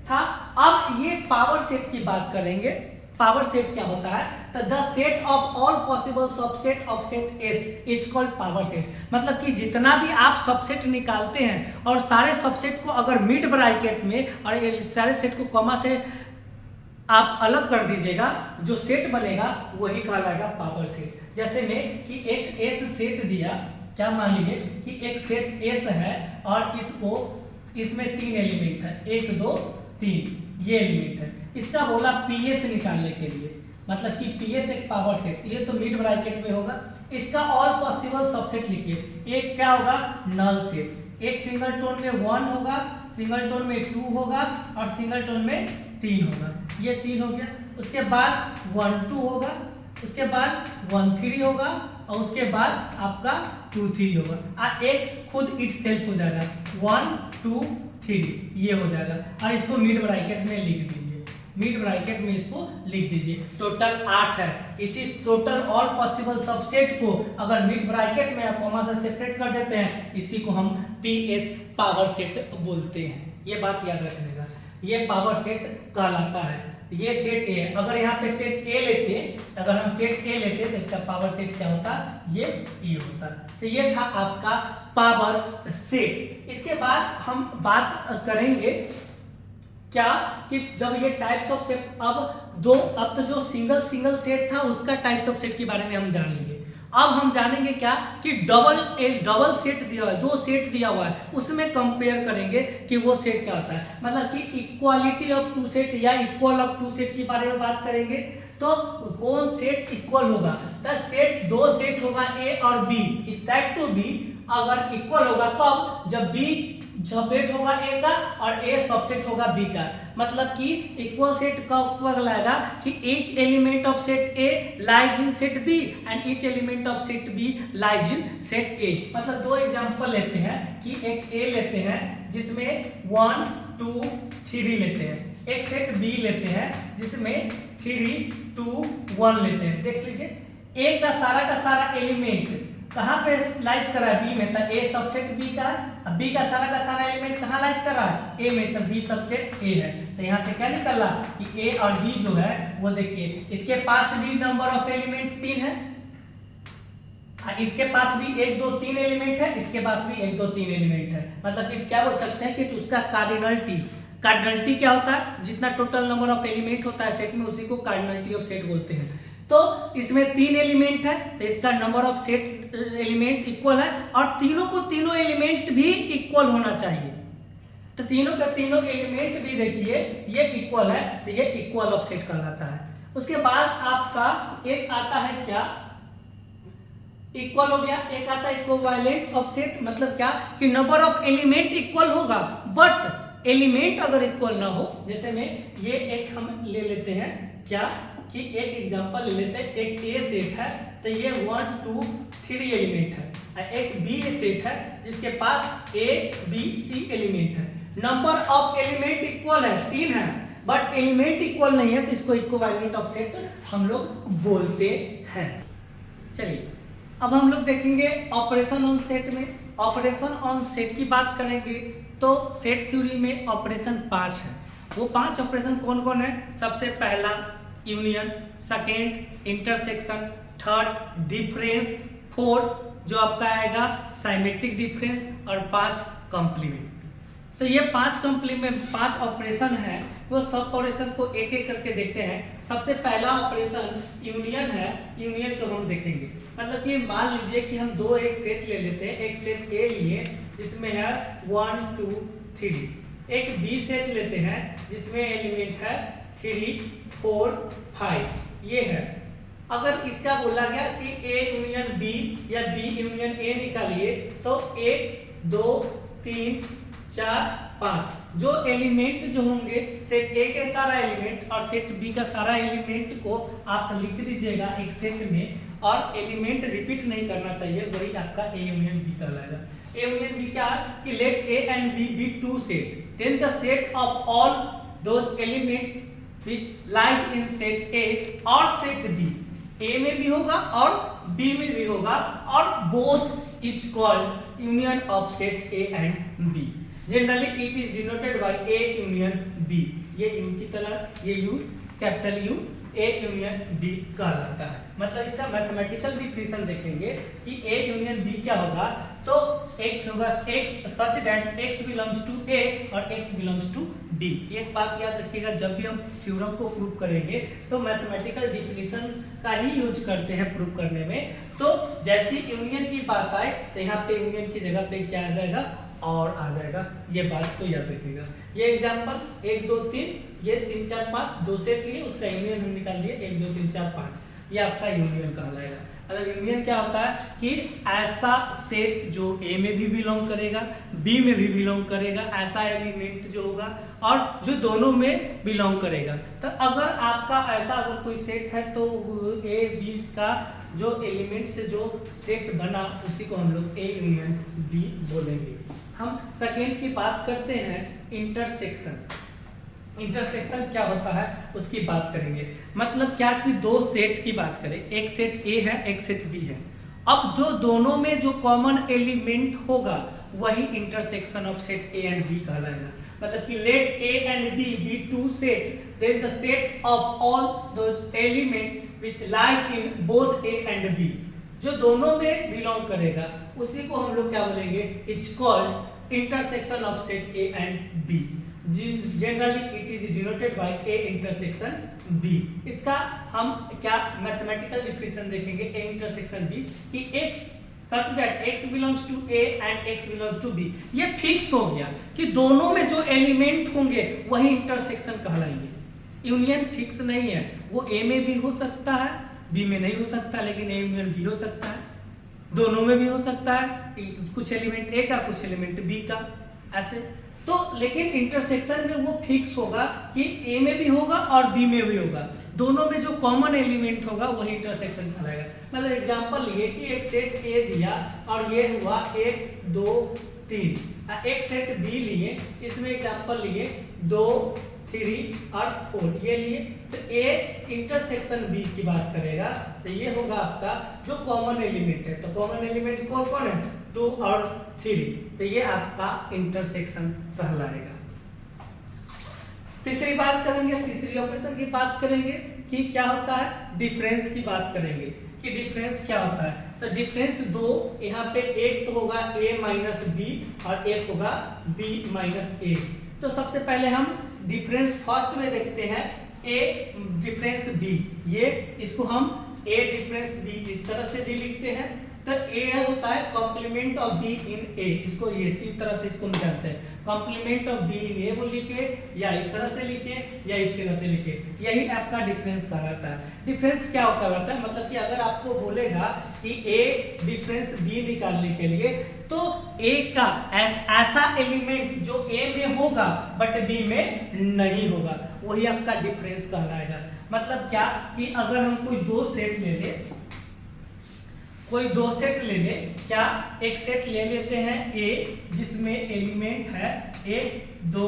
था। अब ये पावर सेट की बात करेंगे। पावर सेट क्या होता है, तो the set of all possible subset of set S is called power set. मतलब कि जितना भी आप सबसेट निकालते हैं और सारे सबसेट को अगर मिड ब्रैकेट में और ये सारे सेट को कॉमा से आप अलग कर दीजिएगा, जो सेट बनेगा वही कहलाएगा पावर सेट। जैसे में कि एक एस सेट दिया, क्या मान लीजिए कि एक सेट एस है और इसमें 3 एलिमेंट है, 1 2 3 ये एलिमेंट है। इसका बोला पीएस निकालने के लिए, मतलब कि पीएस एक पावर सेट, ये तो मिड ब्रैकेट में होगा। इसका ऑल पॉसिबल सबसेट लिखिए। एक क्या होगा, नल सेट। एक सिंगल टोन में 1 होगा, सिंगल टोन में 2 होगा और सिंगल टोन में 3 होगा। ये 3 हो गया। उसके बाद 1 2 होगा, उसके बाद 1 3 होगा और उसके बाद आपका 2 3 होगा। और एक खुद इटसेल्फ हो जाएगा, 1 2 3 ये हो जाएगा। और इसको मिड ब्रैकेट में लिख दीजिए, मिड ब्रैकेट में इसको लिख दीजिए। टोटल 8 है। इसी टोटल ऑल पॉसिबल सबसेट को अगर मिड ब्रैकेट में या कॉमा से सेपरेट कर देते हैं, इसी को हम पीएस पावर सेट बोलते हैं। ये बात याद रखने का, ये पावर सेट कहलाता है। ये सेट ए, अगर यहाँ पे सेट ए लेते, अगर हम सेट ए लेते तो इसका पावर सेट क्या होता, ये ए होता। तो ये था आपका पावर सेट। इसके बाद हम बात करेंगे क्या कि जब ये टाइप्स ऑफ सेट, अब तो जो सिंगल सेट था उसका टाइप्स ऑफ सेट के बारे में हम जानेंगे। अब हम जानेंगे क्या कि डबल सेट दिया हुआ है, 2 सेट दिया हुआ है, उसमें कंपेयर करेंगे कि वो सेट क्या होता है। मतलब कि इक्वालिटी ऑफ 2 सेट या इक्वल ऑफ 2 सेट के बारे में बात करेंगे। तो कौन सेट इक्वल होगा, द सेट 2 सेट होगा ए और बी, इस सेट टू बी अगर इक्वल होगा तब जब बी सबसेट होगा ए का और ए सबसेट होगा बी का। मतलब कि इक्वल सेट का उपयोग लाएगा कि each element of set A lies in set B and each element of set B lies in set A। मतलब 2 एग्जांपल लेते हैं कि एक A लेते हैं जिसमें 1 2 3 लेते हैं, एक सेट B लेते हैं जिसमें 3 2 1 लेते हैं। देख लीजिए A का सारा एलिमेंट कहाँ पे लाइज कर रहा है, बी में, तो ए सबसेट बी का, अब बी का सारा एलिमेंट कहाँ लाइज कर रहा है, ए में, तो बी सबसेट ए है। तो यहाँ से क्या निकल रहा कि ए और बी जो है वो देखिए, इसके पास भी नंबर ऑफ एलिमेंट 3 है, इसके पास भी 1 2 3 एलिमेंट है, इसके पास भी 1 2 3 एलिमेंट है। मतलब कि क्या बोल सकते हैं कि उसका कार्डिनलिटी क्या होता है, जितना टोटल नंबर ऑफ एलिमेंट होता है सेट में उसी को कार्डिनलिटी ऑफ सेट बोलते हैं। तो इसमें 3 एलिमेंट है तो इसका number of set element equal है और तीनों एलिमेंट भी इक्वल होना चाहिए। तो तीनों एलिमेंट भी देखिए ये इक्वल है, तो ये इक्वल ऑफ सेट कहलाता है। उसके बाद आपका एक आता है क्या, इक्वल हो गया, एक आता है इक्विवेलेंट ऑफ सेट। मतलब क्या कि नंबर ऑफ एलिमेंट इक्वल होगा बट एलिमेंट अगर इक्वल ना हो। जैसे में ये एक हम ले लेते हैं क्या कि एक एग्जांपल ले लेते हैं, एक ए सेट है तो ये 1 2 3 एलिमेंट है, एक बी सेट है जिसके पास ए बी सी एलिमेंट है। नंबर ऑफ एलिमेंट इक्वल है, 3 है, बट एलिमेंट इक्वल नहीं है तो इसको इक्विवेलेंट ऑफ सेट हम लोग बोलते हैं। चलिए अब हम लोग देखेंगे ऑपरेशन ऑन सेट में। ऑपरेशन ऑन सेट की बात करेंगे तो सेट थ्योरी में ऑपरेशन 5 है। वो 5 ऑपरेशन कौन कौन है, सबसे पहला union, second intersection, third difference, fourth जो आपका आएगा साइमेट्रिक डिफरेंस और 5 कॉम्प्लीमेंट। तो ये 5 ऑपरेशन है, वो सब ऑपरेशन को एक एक करके देखते हैं। सबसे पहला ऑपरेशन यूनियन है, यूनियन को हम देखेंगे। मतलब कि मान लीजिए कि हम एक सेट ले लेते हैं, एक सेट ए लिए जिसमें है 1 2 3, एक बी सेट लेते हैं जिसमें एलिमेंट है 3 4 5 ये है। अगर इसका बोला गया कि ए यूनियन बी या बी यूनियन ए निकालिए तो ए 2 3 4 5 जो एलिमेंट जो होंगे सेट ए के सारा एलिमेंट और सेट बी का सारा एलिमेंट को आप लिख दीजिएगा एक सेट में, और एलिमेंट रिपीट नहीं करना चाहिए, वही आपका ए यूनियन बी कहलाएगा। ए यूनियन बी क्या है कि let A and B be two set, then the set of all those element which lies in set A और सेट बी, ए में भी होगा और बी में भी होगा, और both is called union of set A and B. Generally it is denoted by A union B, ये यू की तरह ये U capital U A union B कहलाता है। मतलब इसका मैथमेटिकल डिफिनेशन देखेंगे कि ए यूनियन बी क्या होगा, तो x होगा x such that x belongs to a और x बिलोंग्स टू b। एक बात याद रखिएगा, जब भी हम थ्योरम को प्रूव करेंगे तो मैथमेटिकल डिफिनेशन का ही यूज करते हैं प्रूव करने में। तो जैसी यूनियन की बात आए तो यहाँ पे यूनियन की जगह पे क्या आ जाएगा, और आ जाएगा, ये बात तो याद रखिएगा। ये एग्जांपल 1 2 3, ये 3 4 5 दो सेट लिए, उसका यूनियन हम निकाल दिए 1 2 3 4 5, ये आपका यूनियन कहलाएगा। मतलब यूनियन क्या होता है कि ऐसा सेट जो ए में भी बिलोंग करेगा, बी में भी बिलोंग करेगा, ऐसा एलिमेंट जो होगा और जो दोनों में बिलोंग करेगा। तो अगर आपका ऐसा अगर कोई सेट है तो ए बी का जो एलिमेंट से जो सेट बना उसी को हम लोग ए यूनियन बी बोलेंगे। हम सेकेंड की बात करते हैं, इंटरसेक्शन। इंटरसेक्शन क्या होता है उसकी बात करेंगे। मतलब क्या कि दो सेट की बात करें, एक सेट ए है एक सेट बी है, अब जो दोनों में जो कॉमन एलिमेंट होगा वही intersection of set A and B कहलाएगा। मतलब कि let A and B be two set, then the set of all those element which lies in both A and B, जो दोनों में बिलोंग करेगा उसी को हम लोग क्या बोलेंगे, it's called intersection of set A and B. Generally it is denoted by A intersection B. इसका हम क्या मैथमेटिकल डिफिनेशन देखेंगे ए इंटरसेक्शन बी कि x such that x belongs to a and x belongs to b। ये fix हो गया कि दोनों में जो एलिमेंट होंगे वही इंटरसेक्शन कहलाएंगे। यूनियन फिक्स नहीं है, वो a में भी हो सकता है b में नहीं हो सकता, लेकिन a यूनियन b हो सकता है, दोनों में भी हो सकता है, कुछ एलिमेंट a का कुछ एलिमेंट b का, ऐसे। तो लेकिन इंटरसेक्शन में वो फिक्स होगा कि ए में भी होगा और बी में भी होगा, दोनों में जो कॉमन एलिमेंट होगा वही इंटरसेक्शन कहलाएगा। मतलब एग्जांपल लिए कि एक सेट ए दिया और ये हुआ 1 2 3, एक सेट बी लिए, इसमें एग्जांपल लिए 2 3 और 4 ये लिए, तो ए इंटरसेक्शन बी की बात करेगा तो ये होगा आपका जो कॉमन एलिमेंट है। तो कॉमन एलिमेंट कौन कौन है, 2 और 3, तो ये आपका इंटरसेक्शन कहलाएगा। तीसरी बात करेंगे, तीसरी ऑपरेशन की बात करेंगे कि क्या होता है, डिफरेंस की बात करेंगे कि डिफरेंस क्या होता है। तो डिफरेंस दो, यहाँ पे एक तो होगा a माइनस बी और एक होगा b माइनस ए। तो सबसे पहले हम डिफरेंस फर्स्ट में देखते हैं, a डिफरेंस b, ये इसको हम a डिफरेंस b इस तरह से भी लिखते हैं। तो a होता है complement of b in a, इसको ये तीन तरह से इसको निकालते हैं, complement of b in a वो लिखे या इस तरह से लिखे या इस तरह से लिखे, यही आपका डिफरेंस कहलाता है। डिफरेंस क्या कहलाता है, मतलब कि अगर आपको बोलेगा कि a डिफरेंस b निकालने के लिए तो a का ऐसा एलिमेंट जो a में होगा बट b में नहीं होगा, वही आपका डिफरेंस कहलाएगा। मतलब क्या कि अगर हम कोई दो सेट ले ले, कोई दो सेट ले ले, क्या एक सेट ले लेते हैं A जिसमें एलिमेंट है 1 2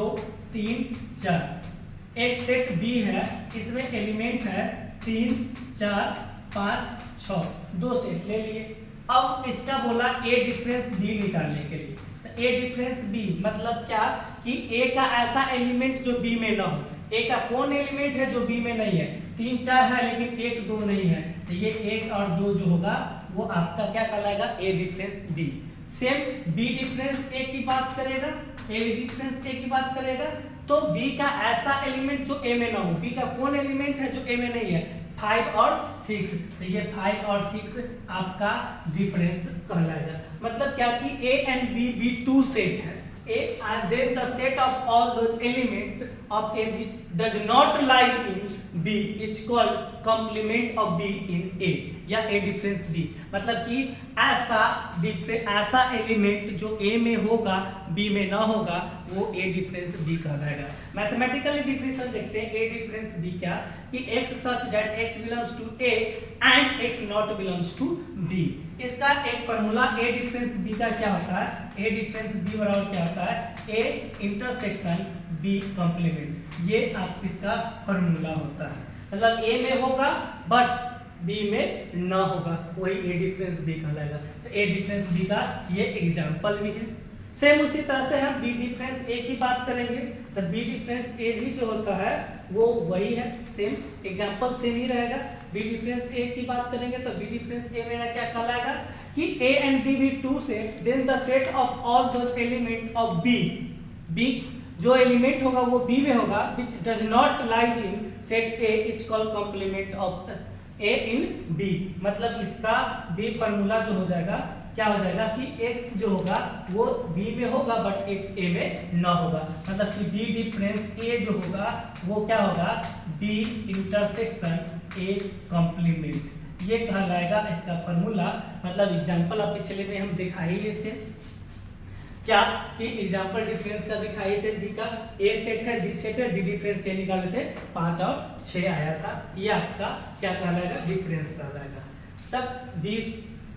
3 4, एक सेट B है इसमें एलिमेंट है 3 4 5 6, दो सेट ले लिए। अब इसका बोला A डिफरेंस B निकालने के लिए, तो A डिफरेंस B मतलब क्या कि A का ऐसा एलिमेंट जो B में ना हो। A का कौन एलिमेंट है जो B में नहीं है, 3 4 है लेकिन 1 2 नहीं है, तो ये 1 और 2 जो होगा वो आपका क्या कहलाएगा, A difference B। Same B difference A की बात करेगा, A डिफरेंस A की बात करेगा तो B का ऐसा एलिमेंट जो A में ना हो। B का कौन एलिमेंट है जो A में नहीं है, 5 और 6, तो ये 5 और 6 आपका डिफरेंस कहलाएगा। मतलब क्या कि A एंड B भी टू सेट है, A and then the set of all those element of A which does not lie in B is called complement of B in A या A डिफरेंस B। मतलब कि ऐसा element जो A में होगा B में ना होगा वो A डिफरेंस B कहलाएगा। मैथमेटिकली डिफिनेशन देखते हैं A डिफरेंस B क्या, कि x such that x belongs to A and x not belongs to B। इसका एक फॉर्मूला A डिफरेंस B का क्या होता है, A डिफरेंस B बराबर क्या होता है, A इंटरसेक्शन B कॉम्प्लीमेंट, ये आप इसका फॉर्मूला होता है। मतलब A में होगा बट B में ना होगा, वही A डिफरेंस B कहलाएगा। तो A डिफरेंस B का ये एग्जांपल भी है। सेम उसी तरह से हम B डिफरेंस A की बात करेंगे, तो B डिफरेंस A भी जो होता है वो वही है, सेम एग्जांपल सेम ही रहेगा। B डिफरेंस A की बात करेंगे तो B डिफरेंस A मेरा क्या कहलाएगा कि A and B be two set, then the set of all those element of B जो एलिमेंट होगा वो B में होगा, which does not lies in set A is called complement of A in B। मतलब इसका B formula जो हो जाएगा क्या हो जाएगा कि x जो होगा वो B में होगा बट x A में ना होगा। मतलब कि B डिफरेंस A जो होगा वो क्या होगा, B इंटरसेक्शन A कॉम्प्लीमेंट, ये कहलाएगा इसका फॉर्मूला। मतलब एग्जांपल आप पिछले में हम दिखा ही थे क्या कि एग्जांपल डिफरेंस का दिखाई थे B का, A सेट है B सेट है, B डिफरेंस ये निकाले थे 5 और 6 आया था, ये आपका क्या कहलाएगा, डिफरेंस कहलाएगा। तब B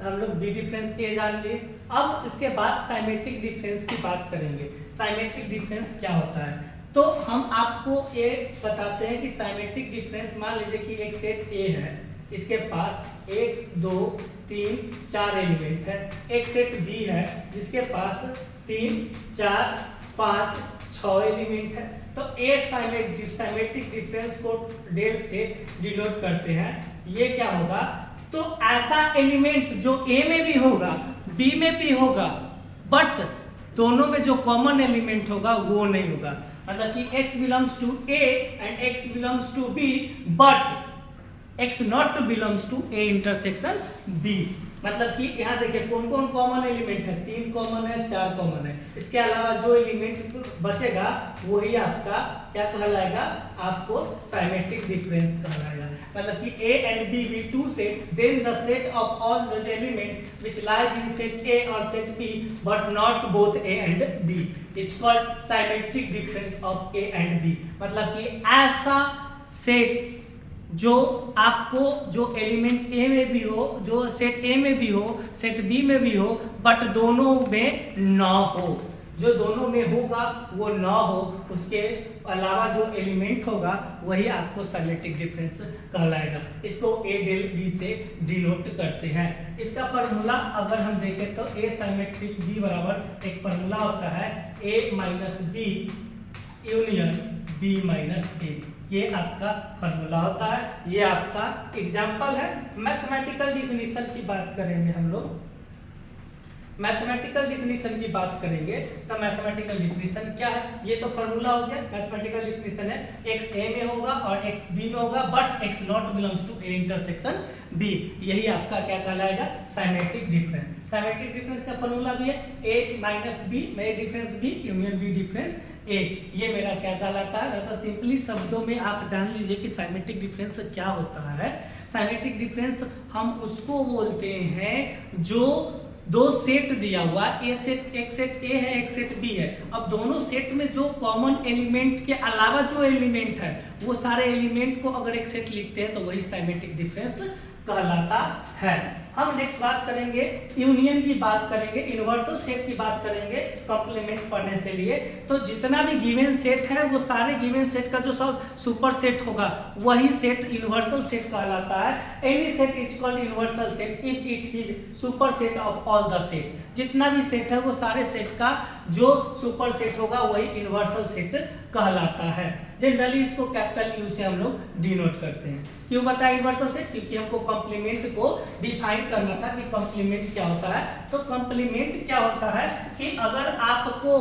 हम लोग B डिफरेंस A जान लिए। अब इसके बाद साइमेट्रिक डिफरेंस की बात करेंगे। साइमेट्रिक डिफरेंस क्या होता है, तो हम आपको ये बताते हैं कि साइमेट्रिक डिफरेंस, मान लीजिए कि एक सेट A है, इसके पास 1 2 3 4 एलिमेंट है। एक सेट B है जिसके पास 3 4 5 6 एलिमेंट है। तो A साइमेट्रिक डिफरेंस को डेल से डिनोट करते हैं। ये क्या होगा, तो ऐसा एलिमेंट जो A में भी होगा B में भी होगा बट दोनों में जो कॉमन एलिमेंट होगा वो नहीं होगा। मतलब कि x belongs to A and x belongs to B but x not belongs to A intersection B। मतलब कि यहाँ देखिए कौन कौन कॉमन एलिमेंट है, 3 कॉमन है 4 कॉमन है। इसके अलावा जो एलिमेंट बचेगा वही आपका क्या कहलाएगा, आपको साइमेट्रिक डिफरेंस कहलाएगा। मतलब कि A and B be two set, then the set of all those element which lies in set A or set B but not both A and B, it's called symmetric difference of A and B। मतलब कि ऐसा set जो आपको जो element A में भी हो, जो सेट A में भी हो सेट B में भी हो बट दोनों में ना हो, जो दोनों में होगा वो ना हो, उसके अलावा जो एलिमेंट होगा वही आपको साइमेट्रिक डिफरेंस कहलाएगा। इसको A डेल B से डिनोट करते हैं। इसका फॉर्मूला अगर हम देखें तो A साइमेट्रिक B बराबर एक फॉर्मूला होता है A minus B union B minus A, ये आपका फॉर्मूला होता है। ये आपका एग्जाम्पल है। मैथमेटिकल डिफिनीशन की बात करेंगे हम लोग, मैथमेटिकल डिफिनीशन की बात करेंगे तो मैथमेटिकल डिफिनीशन क्या है, ये तो फॉर्मूला हो गया। मैथमेटिकल डिफिनीशन है x A में होगा और x B में होगा but x not belongs to A intersection B, यही आपका क्या कहलाएगा, साइमेट्रिक डिफरेंस। साइमेट्रिक डिफरेंस का फॉर्मूला भी है A माइनस B में A difference B union B difference A, ये मेरा क्या कहलाता है। तो सिंपली शब्दों में आप जान लीजिए कि साइमेट्रिक डिफरेंस क्या होता है। साइमेट्रिक डिफरेंस हम उसको बोलते हैं जो दो सेट दिया हुआ, एक सेट A है एक सेट B है। अब दोनों सेट में जो कॉमन एलिमेंट के अलावा जो एलिमेंट है वो सारे एलिमेंट को अगर एक सेट लिखते हैं तो वही साइमेट्रिक डिफरेंस कहलाता है। हम नेक्स्ट बात करेंगे यूनियन की बात करेंगे, यूनिवर्सल सेट की बात करेंगे कॉम्प्लीमेंट पढ़ने से लिए। तो जितना भी गिवन सेट है वो सारे गिवन सेट का जो सब सुपर सेट होगा वही सेट यूनिवर्सल सेट कहलाता है। Any set is called universal set if it is super set of all the set. जितना भी सेट है वो सारे सेट का जो सुपर सेट होगा वही यूनिवर्सल सेट कहलाता है। जनरली इसको कैपिटल यू से हम लोग डिनोट करते हैं। क्यों बताया यूनिवर्सल सेट, क्योंकि हमको कॉम्प्लीमेंट को डिफाइन करना था कि कॉम्प्लीमेंट क्या होता है। तो कॉम्प्लीमेंट क्या होता है कि अगर आपको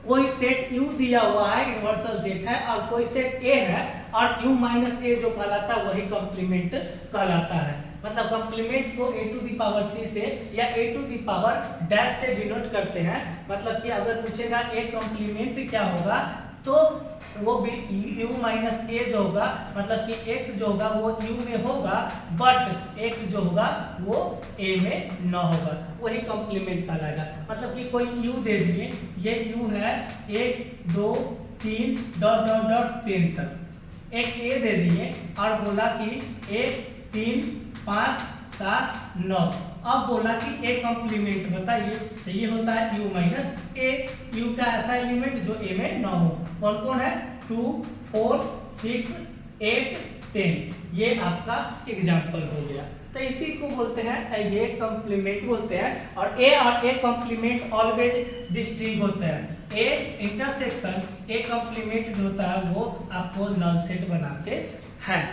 कोई सेट U दिया हुआ है यूनिवर्सल सेट है और कोई सेट A है और U माइनस A जो कहलाता है वही कॉम्प्लीमेंट कहलाता है। मतलब कॉम्प्लीमेंट को A to the power C से या A to the power dash से डिनोट करते हैं। मतलब कि अगर पूछेगा A कॉम्प्लीमेंट क्या होगा तो वो भी u माइनस a जो होगा, मतलब कि x जो होगा वो u में होगा, बट x जो होगा वो a में न होगा, वही कॉम्प्लीमेंट कहलाएगा। मतलब कि कोई u दे दिए, ये u है 1 2 3 डॉट डॉट डॉट 10 तक, एक a दे दिए और बोला कि 1 3 5 7 9, अब बोला कि a कॉम्प्लीमेंट बताइए, तो ये होता है u माइनस a, u का ऐसा एलिमेंट जो a में न हो। कौन कौन है? 2 4 6 8 10, ये आपका एग्जाम्पल हो गया। तो इसी को बोलते हैं ये कॉम्प्लीमेंट बोलते हैं, और a कॉम्प्लीमेंट ऑलवेज डिस्टिंक्ट होता है। a इंटरसेक्शन a कॉम्प्लीमेंट जो होता है वो आपको नल सेट बनाते हैं।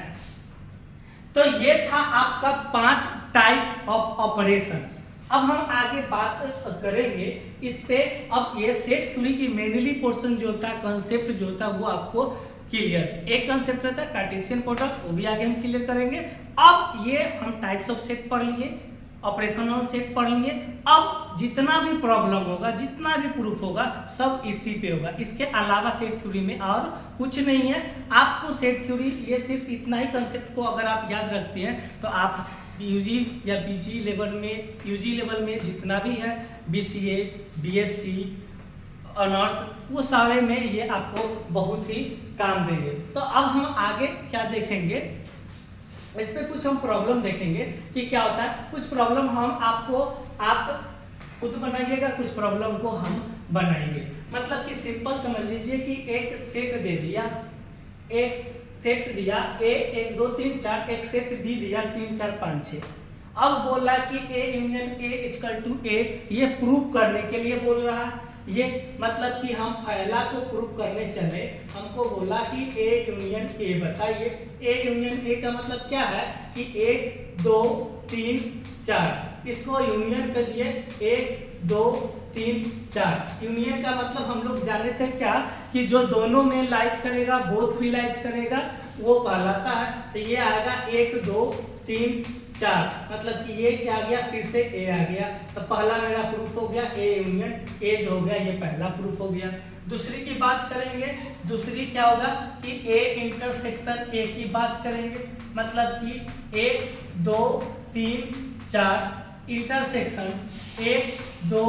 तो ये था आपका 5 टाइप ऑफ ऑपरेशन। अब हम आगे बात करेंगे इस पे। अब ये सेट थ्योरी की मेनली पोर्शन जो होता है, कॉन्सेप्ट जो होता है वो आपको क्लियर, एक कॉन्सेप्ट रहता है कार्टेशियन प्रोडक्ट, वो भी आगे हम क्लियर करेंगे। अब ये हम टाइप्स ऑफ सेट पढ़ लिए, ऑपरेशनल सेट पढ़ लिए। अब जितना भी प्रॉब्लम होगा, जितना भी प्रूफ होगा, सब इसी पे होगा, इसके अलावा सेट थ्योरी में और कुछ नहीं है। आपको सेट थ्योरी ये सिर्फ इतना ही कंसेप्ट को अगर आप याद रखते हैं तो आप यूजी या बीजी लेवल में, यूजी लेवल में जितना भी है बीसीए बीएससी ऑनर्स, वो सारे में ये आपको बहुत ही काम देंगे। तो अब हम आगे क्या देखेंगे, इस पे कुछ हम प्रॉब्लम देखेंगे कि क्या होता है। कुछ प्रॉब्लम हम आप खुद बनाइएगा, कुछ प्रॉब्लम को हम बनाएंगे। मतलब कि सिंपल समझ लीजिए कि एक सेट दे दिया, एक सेट दिया a 1 2 3 4, एक सेट b दिया 3 4 5 6। अब बोल रहा है कि a union a equal to a, ये प्रूव करने के लिए बोल रहा है। ये मतलब कि हम पहला को प्रूव करने चले, हमको बोला कि a यूनियन a बताइए। a यूनियन a का मतलब क्या है कि 1 2 3 4, इसको यूनियन करिए 1 2 3 4। यूनियन का मतलब हम लोग जाने थे क्या कि जो दोनों में लाइज करेगा, बोथ भी लाइज करेगा, वो कहलाता है। तो ये आएगा 1 2 3 4, मतलब कि ये क्या आ गया, फिर से a आ गया। तो पहला मेरा प्रूफ हो गया a यूनियन a जो हो गया, ये पहला प्रूफ हो गया। दूसरी की बात करेंगे, दूसरी क्या होगा कि a इंटरसेक्शन a की बात करेंगे। मतलब कि 1 2 3 4 इंटरसेक्शन 1 2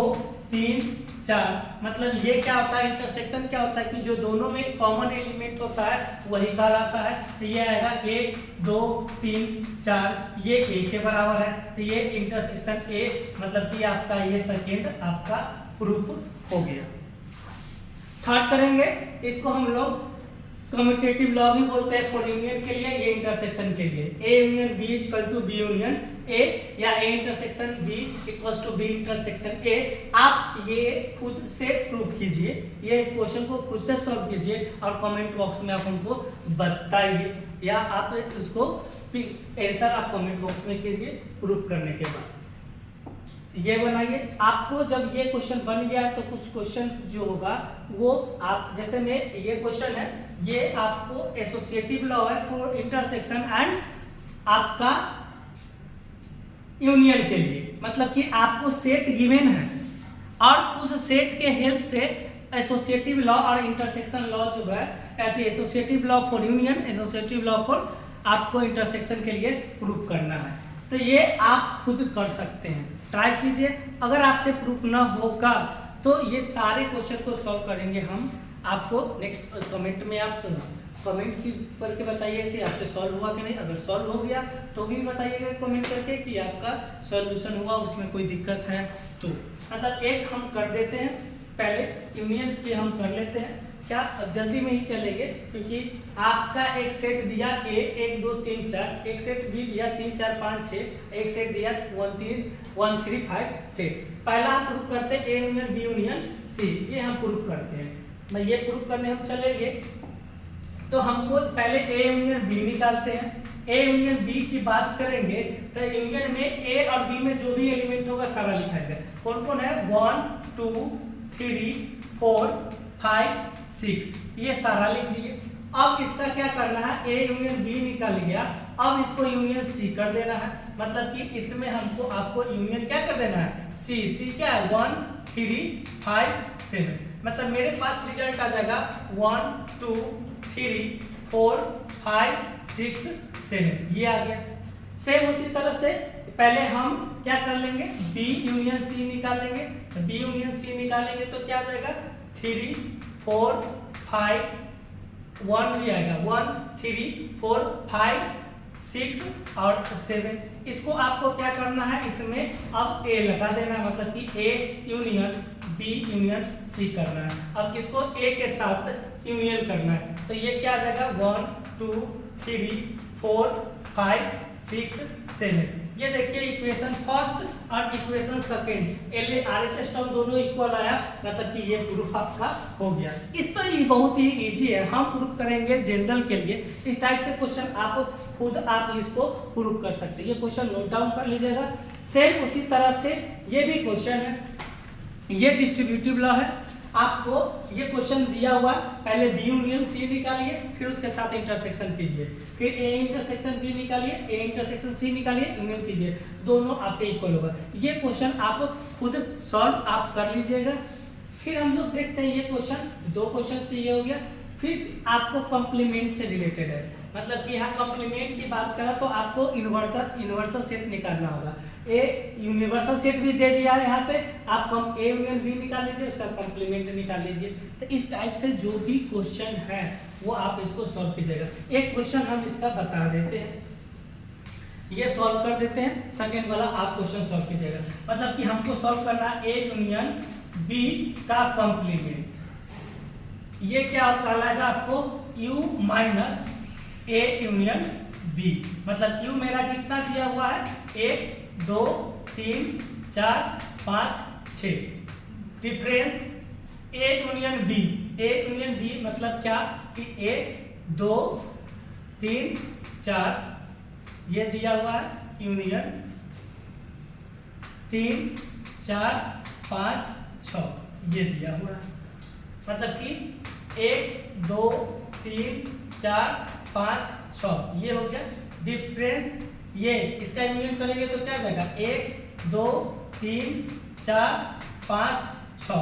3 4, मतलब ये क्या होता है, इंटरसेक्शन क्या होता है कि जो दोनों में कॉमन एलिमेंट होता है वही कहलाता है। तो ये आएगा 1 2 3 4, ये a के बराबर है। तो ये इंटरसेक्शन a, मतलब कि आपका ये सेकेंड आपका प्रूफ हो गया। थर्ड करेंगे, इसको हम लोग कम्यूटेटिव लॉ भी बोलते हैं फॉर यूनियन के लिए, ये इंटरसेक्शन के लिए। a union b equal to b union a, या a intersection b equal to b intersection a। आप ये खुद से प्रूव कीजिए, ये क्वेश्चन को खुद से सॉल्व कीजिए और कमेंट बॉक्स में आप हमको बताइए, या आप उसको आंसर आप कमेंट बॉक्स में कीजिए प्रूव करने के बाद। ये बनाइए। आपको जब ये क्वेश्चन बन गया तो कुछ क्वेश्चन जो होगा वो आप, जैसे में ये क्वेश्चन है, ये आपको एसोसिएटिव लॉ है फॉर इंटरसेक्शन एंड आपका यूनियन के लिए। मतलब कि आपको सेट गिवन है और उस सेट के हेल्प से एसोसिएटिव लॉ और इंटरसेक्शन लॉ जो है, associative law for union, associative law for आपको इंटरसेक्शन के लिए प्रूव करना है। तो ये आप खुद कर सकते हैं, ट्राई कीजिए। अगर आपसे प्रूफ ना होगा तो ये सारे क्वेश्चन को सॉल्व करेंगे हम। आपको नेक्स्ट कमेंट में आप कमेंट करके बताइए कि आपसे सॉल्व हुआ कि नहीं। अगर सॉल्व हो गया तो भी बताइएगा कमेंट करके कि आपका सॉल्यूशन हुआ, उसमें कोई दिक्कत है तो। मतलब एक हम कर देते हैं, पहले यूनियन के हम कर लेते हैं क्या, अब जल्दी में ही चलेंगे क्योंकि आपका एक सेट दिया a 1 2 3 4, एक सेट b दिया 3 4 5 6, एक सेट दिया 1 3 5 सेट। पहला हम प्रूफ करते हैं a union b union c, ये हम प्रूफ करते हैं। मैं ये प्रूफ करने हम चलेंगे तो हमको पहले a यूनियन b निकालते हैं। a यूनियन b की बात करेंगे तो यूनियन में a और b में जो भी एलिमेंट होगा सारा लिखाएगा। कौन कौन है, 1 2 3 4 5 6, ये सारा लिख दिए। अब इसका क्या करना है, a यूनियन b निकाल गया, अब इसको यूनियन c कर देना है। मतलब कि इसमें आपको यूनियन क्या कर देना है, c क्या है 1 3 5 7। मतलब मेरे पास रिजल्ट आ जाएगा 1 2 3 4 5 6 7, ये आ गया। सेम उसी तरह से पहले हम क्या कर लेंगे, बी यूनियन सी निकाल लेंगे। तो बी यूनियन सी निकालेंगे तो क्या आ जाएगा 3 4 5 1 भी आएगा, 1 3 4 5 6 और 7। इसको आपको क्या करना है, इसमें अब ए लगा देना है, मतलब कि A union B union C करना है। अब इसको ए के साथ यूनियन करना है, तो ये क्या आ जाएगा 1 2 3 4 5 6 7। ये देखिए इक्वेशन फर्स्ट और equation second L R H S term दोनों इक्वल आया, मतलब कि ये प्रूफ आपका हो गया। इस तो ये बहुत ही इजी है, हम प्रूफ करेंगे जनरल के लिए। इस टाइप से क्वेश्चन आप खुद आप इसको प्रूफ कर सकते हैं। ये क्वेश्चन नोट डाउन कर लीजिएगा। सेम उसी तरह से ये भी क्वेश्चन है, ये डिस्ट्रीब्यूटिव लॉ है। आपको ये क्वेश्चन दिया हुआ, पहले बी यूनियन सी निकालिए, फिर उसके साथ इंटरसेक्शन कीजिए, फिर ए इंटरसेक्शन बी निकालिए, ए इंटरसेक्शन सी निकालिए, यूनियन कीजिए, दोनों आपके इक्वल होगा। ये क्वेश्चन आप खुद सॉल्व आप कर लीजिएगा। फिर हम लोग देखते हैं ये क्वेश्चन, दो क्वेश्चन तो ये हो गया। फिर आपको कॉम्प्लीमेंट से रिलेटेड है, मतलब कि यहाँ कॉम्प्लीमेंट की बात करें तो आपको यूनिवर्सल सेट निकालना होगा। ए यूनिवर्सल सेट भी दे दिया है यहाँ पे, आप कम ए यूनियन बी निकाल लीजिए, उसका कॉम्प्लीमेंट निकाल लीजिए। तो इस टाइप से जो भी क्वेश्चन है वो आप इसको सॉल्व कीजिएगा। एक क्वेश्चन हम इसका बता देते हैं, ये सॉल्व कर देते हैं, सेकेंड वाला आप क्वेश्चन सॉल्व कीजिएगा। मतलब कि हमको सॉल्व करना है ए यूनियन बी का कॉम्प्लीमेंट। ये क्या कहलाएगा आपको, u minus A union B. मतलब u मेरा कितना दिया हुआ है, 1 2 3 4 5 6, difference A union B. A union B मतलब क्या कि 1 2 3 4 ये दिया हुआ है, यूनियन 3 4 5 6 ये दिया हुआ है। मतलब कि 1 2 3 4 5 6 ये हो गया डिफरेंस। ये इसका यूनियन करेंगे तो क्या जाएगा 1 2 3 4 5 6।